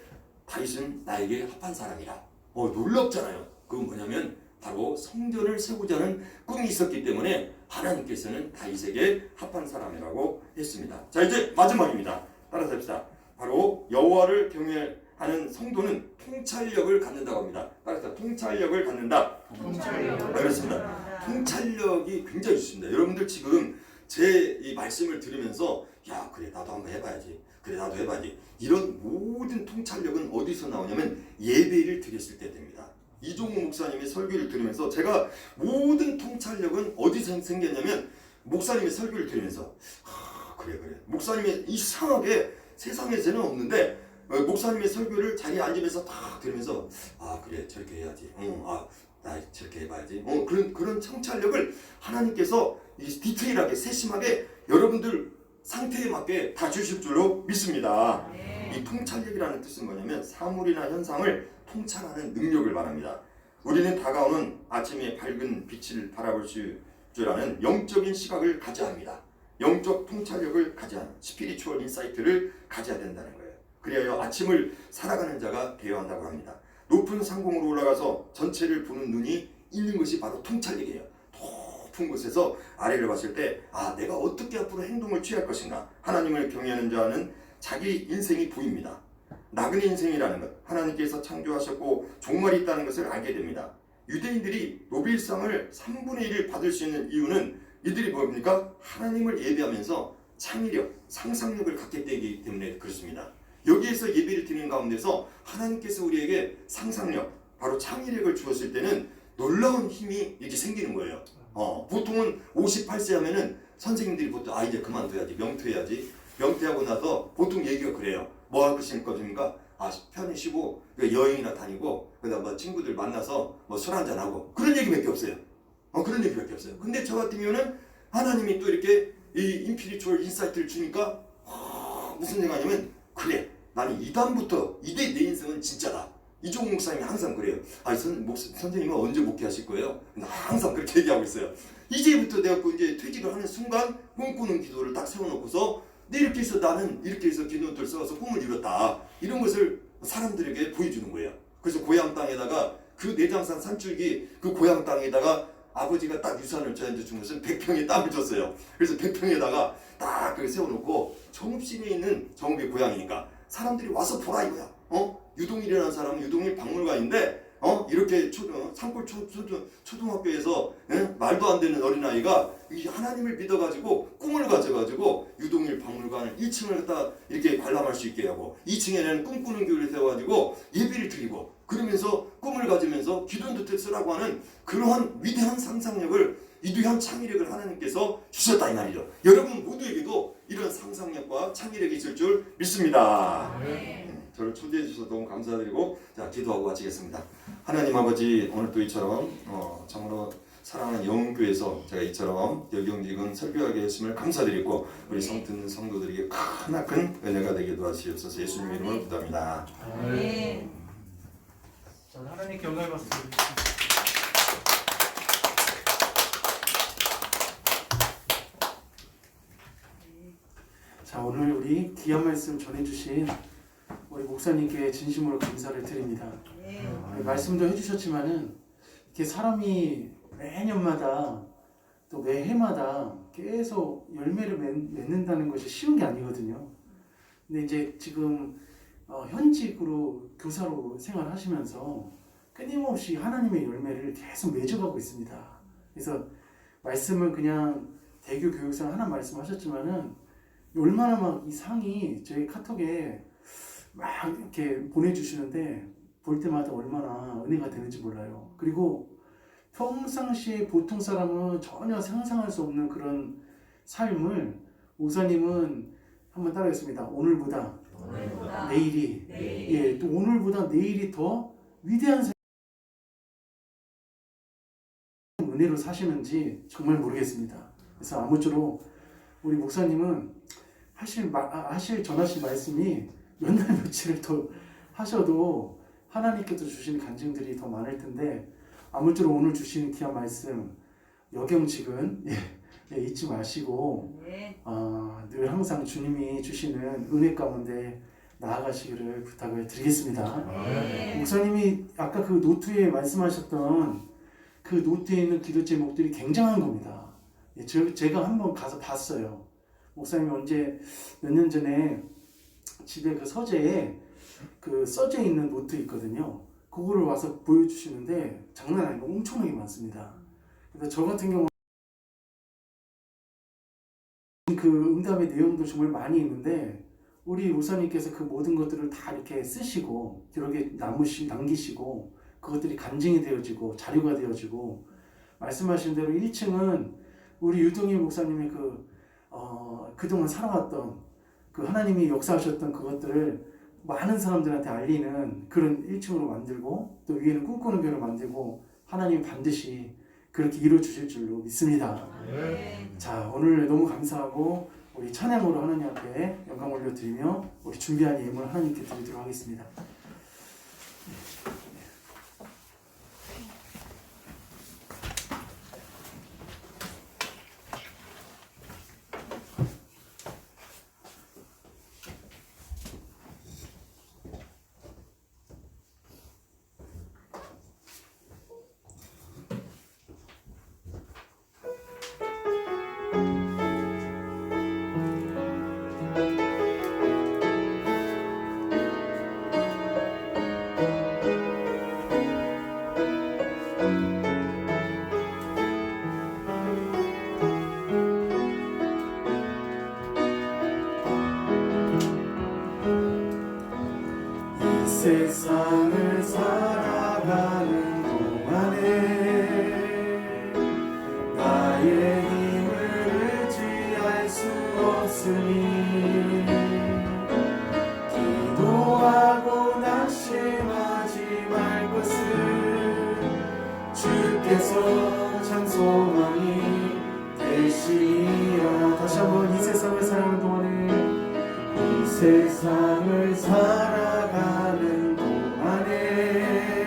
다윗은 나에게 합한 사람이라. 놀랍잖아요. 그건 뭐냐면 바로 성전을 세우자는 꿈이 있었기 때문에 하나님께서는 다윗에게 합한 사람이라고 했습니다. 자 이제 마지막입니다. 따라서 합시다. 바로 여호와를 경외하는 성도는 통찰력을 갖는다고 합니다. 따라서 통찰력을 갖는다. 그렇습니다. 통찰력이 굉장히 좋습니다. 여러분들 지금 제 이 말씀을 들으면서 야 그래 나도 한번 해봐야지. 그래 나도 해봐야지. 이런 모든 통찰력은 어디서 나오냐면 예배를 드렸을 때 됩니다. 이종우 목사님의 설교를 들으면서 제가 모든 통찰력은 어디서 생겼냐면 목사님의 설교를 들으면서 그래 목사님의 이상하게 세상에서는 없는데 목사님의 설교를 자리에 앉으면서 딱 들으면서 그래 저렇게 해야지. 나 저렇게 해봐야지. 그런 통찰력을 하나님께서 디테일하게 세심하게 여러분들 상태에 맞게 다 주실 줄로 믿습니다. 이 통찰력이라는 뜻은 뭐냐면 사물이나 현상을 통찰하는 능력을 말합니다. 우리는 다가오는 아침의 밝은 빛을 바라볼 줄 아는 영적인 시각을 가져야 합니다. 영적 통찰력을 가져야 하는 스피리추얼 인사이트를 가져야 된다는 거예요. 그래야 아침을 살아가는 자가 되어야 한다고 합니다. 높은 상공으로 올라가서 전체를 보는 눈이 있는 것이 바로 통찰력이에요. 높은 곳에서 아래를 봤을 때 내가 어떻게 앞으로 행동을 취할 것인가. 하나님을 경외하는 자는 자기 인생이 보입니다. 나그네 인생이라는 것, 하나님께서 창조하셨고 종말이 있다는 것을 알게 됩니다. 유대인들이 노벨상을 3분의 1을 받을 수 있는 이유는 이들이 뭡니까? 하나님을 예배하면서 창의력, 상상력을 갖게 되기 때문에 그렇습니다. 여기에서 예배를 드리는 가운데서 하나님께서 우리에게 상상력, 바로 창의력을 주었을 때는 놀라운 힘이 이렇게 생기는 거예요. 보통은 58세 하면은 선생님들이 보통 이제 그만둬야지, 명퇴해야지. 명퇴하고 나서 보통 얘기가 그래요. 뭐 할 것입니까? 편히 쉬고 여행이나 다니고 그다음 뭐 친구들 만나서 뭐 술 한잔 하고 그런 얘기밖에 없어요. 그런 얘기밖에 없어요. 근데 저 같은 경우는 하나님이 또 이렇게 이 인피리추얼 인사이트를 주니까 무슨 생각이냐면 그래 나는 이다음부터 이대 내 인생은 진짜다. 이종욱 목사님이 항상 그래요. 선생님은 언제 목회하실 거예요? 항상 그렇게 얘기하고 있어요. 이제부터 내가 이제 퇴직을 하는 순간 꿈꾸는 기도를 딱 세워놓고서 이렇게 해서 나는 이렇게 해서 기도를 써서 꿈을 이뤘다. 이런 것을 사람들에게 보여주는 거예요. 그래서 고향 땅에다가 그 내장산 산줄기 그 고향 땅에다가 아버지가 딱 유산을 저한테 준 것은 100평의 땅을 줬어요. 그래서 100평에다가 딱 그걸 세워놓고 정읍시내에 있는 정읍이 고향이니까 사람들이 와서 보라 이거야. 유동일이라는 사람은 유동일 박물관인데 이렇게 산골 초등학교에서 말도 안 되는 어린아이가 이 하나님을 믿어가지고 꿈을 가져가지고 유동일 박물관을 1층을 갖다 이렇게 관람할 수 있게 하고 2층에는 꿈꾸는 교회를 세워가지고 예배를 드리고 그러면서 꿈을 가지면서 기도도 쓰라고 하는 그러한 위대한 상상력을 이두현 창의력을 하나님께서 주셨다 이 말이죠. 여러분 모두에게도 이런 상상력과 창의력이 있을 줄 믿습니다. 저를 초대해 주셔서 너무 감사드리고 자 기도하고 마치겠습니다. 하나님 아버지 오늘 또 이처럼 참으로 사랑하는 영웅교회에서 제가 이처럼 여경직은 설교하게 했음을 감사드리고 우리 듣는 성도들에게 크나큰 은혜가 되게 도와주시옵소서. 예수님 이름으로 기도합니다. 자, 하나님께 영광을 받습니다. 자, 오늘 우리 귀한 말씀 전해주신 우리 목사님께 진심으로 감사를 드립니다. 말씀도 해주셨지만은 이렇게 사람이 매년마다 또 매해마다 계속 열매를 맺는다는 것이 쉬운 게 아니거든요. 근데 이제 지금 현직으로 교사로 생활하시면서 끊임없이 하나님의 열매를 계속 맺어가고 있습니다. 그래서 말씀은 그냥 대교 교육상 하나 말씀하셨지만은 얼마나 막 이 상이 저희 카톡에 막 이렇게 보내주시는데 볼 때마다 얼마나 은혜가 되는지 몰라요. 그리고 평상시에 보통 사람은 전혀 상상할 수 없는 그런 삶을 목사님은 한번 따라하겠습니다. 오늘보다 내일이 예, 또 오늘보다 내일이 더 위대한 은혜로 사시는지 정말 모르겠습니다. 그래서 아무쪼록 우리 목사님은 전하신 말씀이 몇 날 며칠을 더 하셔도 하나님께서 주신 간증들이 더 많을 텐데 아무쪼록 오늘 주신 귀한 말씀 여경직은 잊지 마시고 늘 항상 주님이 주시는 은혜 가운데 나아가시기를 부탁을 드리겠습니다. 목사님이 아까 그 노트에 말씀하셨던 그 노트에 있는 기도 제목들이 굉장한 겁니다. 제가 한번 가서 봤어요. 목사님이 언제 몇 년 전에 집에 그 서재에 그 써져 있는 노트 있거든요. 그거를 와서 보여주시는데 장난 아니고 엄청나게 많습니다. 그래서 저 같은 경우는 그 응답의 내용도 정말 많이 있는데 우리 목사님께서 그 모든 것들을 다 이렇게 쓰시고 기록에 남기시고 그것들이 간증이 되어지고 자료가 되어지고 말씀하신 대로 1층은 우리 유동일 목사님의 그동안 살아왔던 그 하나님이 역사하셨던 그것들을 많은 사람들한테 알리는 그런 1층으로 만들고 또 위에는 꿈꾸는 교회로 만들고 하나님 반드시 그렇게 이루어 주실 줄로 믿습니다. 자, 오늘 너무 감사하고 우리 찬양으로 하나님 앞에 영광 올려드리며 우리 준비한 예물 하나님께 드리도록 하겠습니다. 세상을 살아가는 동안에 나의 힘을 의지할 수 없으니 기도하고 낙심하지 말 것을 주께서 참 소망이 되시리라. 다시 한번 세상을 살아가는 동안에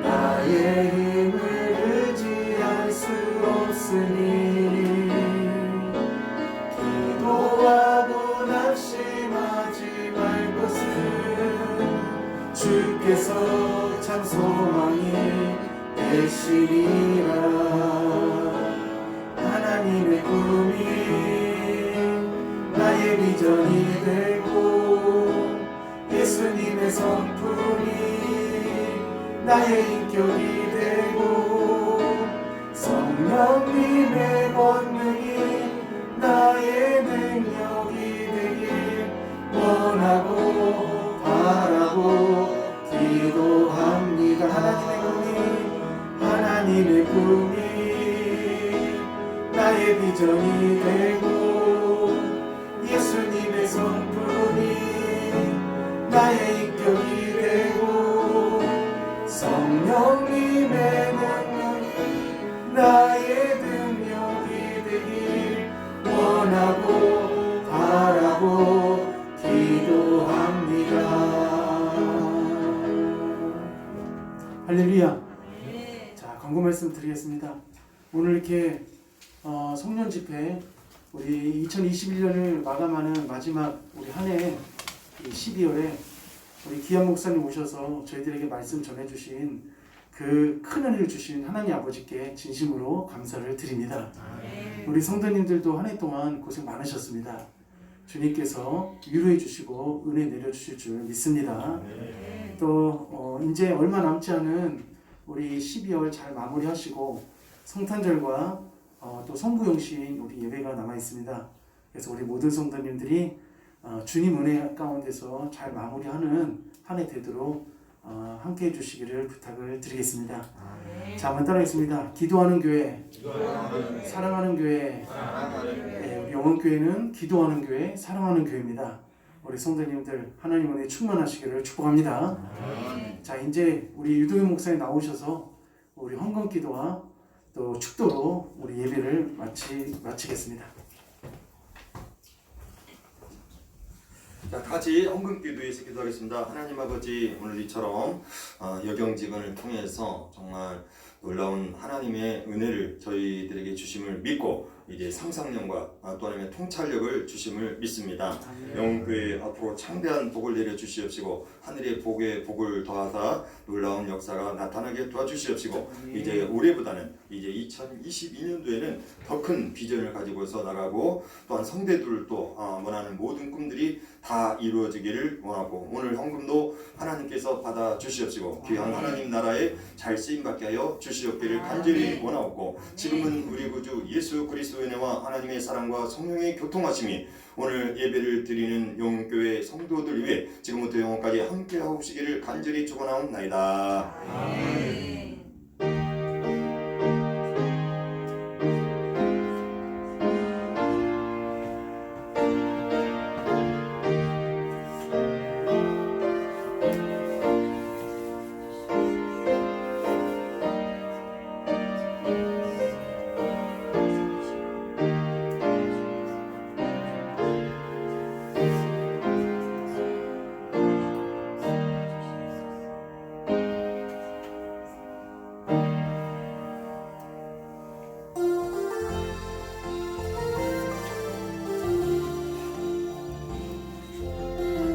나의 힘을 의지할 수 없으니 기도하고 낙심하지 말 것은 주께서 참 소망이 되시리라. 하나님의 꿈이 나의 비전이 되고 예수님의 성품이 나의 인격이 되고 성령님의 권능이 나의 능력이 되길 원하고 바라고 기도합니다. 하나님의 꿈이 나의 비전이 되고 예수님의 성품이 나의 인격이 되고 성령님의 능력이 나의 능력이 되길 원하고 바라고 기도합니다. 할렐루야. 자, 광고 말씀 드리겠습니다. 오늘 이렇게 송년 집회 우리 2021년을 마감하는 마지막 우리 한 해 12월에 우리 기한 목사님 오셔서 저희들에게 말씀 전해주신 그 큰 은혜를 주신 하나님 아버지께 진심으로 감사를 드립니다. 우리 성도님들도 한 해 동안 고생 많으셨습니다. 주님께서 위로해 주시고 은혜 내려주실 줄 믿습니다. 또 이제 얼마 남지 않은 우리 12월 잘 마무리하시고 성탄절과 또 성부용신 우리 예배가 남아 있습니다. 그래서 우리 모든 성도님들이 주님 은혜 가운데서 잘 마무리하는 한 해 되도록 함께 해주시기를 부탁을 드리겠습니다. 자, 한번 따라하겠습니다. 기도하는 교회, 사랑하는 교회. 네, 우리 영원교회는 기도하는 교회, 사랑하는 교회입니다. 우리 성도님들 하나님 은혜 충만하시기를 축복합니다. 자, 이제 우리 유도현 목사님 나오셔서 우리 헌금기도와 또 축도로 우리 예배를 마치겠습니다. 자, 같이 헌금기도에서 기도하겠습니다. 하나님 아버지, 오늘 이처럼 여경직원을 통해서 정말 놀라운 하나님의 은혜를 저희들에게 주심을 믿고 이제 상상력과 또 하나님의 통찰력을 주심을 믿습니다. 영교회 앞으로 창대한 복을 내려 주시옵시고 하늘의 복을 더하사 놀라운 역사가 나타나게 도와주시옵시고 이제 올해보다는 이제 2022년도에는 더 큰 비전을 가지고서 나가고 또한 성대들도 원하는 모든 꿈들이 다 이루어지기를 원하고 오늘 헌금도 하나님께서 받아 주시옵시고 귀한 하나님 나라에 잘 쓰임받게 하여 주시옵기를 간절히 원하옵고 지금은 우리 구주 예수 그리스도의 은혜와 하나님의 사랑과 성령의 교통하심이 오늘 예배를 드리는 영교회 성도들 위해 지금부터 영원까지 함께 하옵시기를 간절히 축원하옵나이다. 아멘.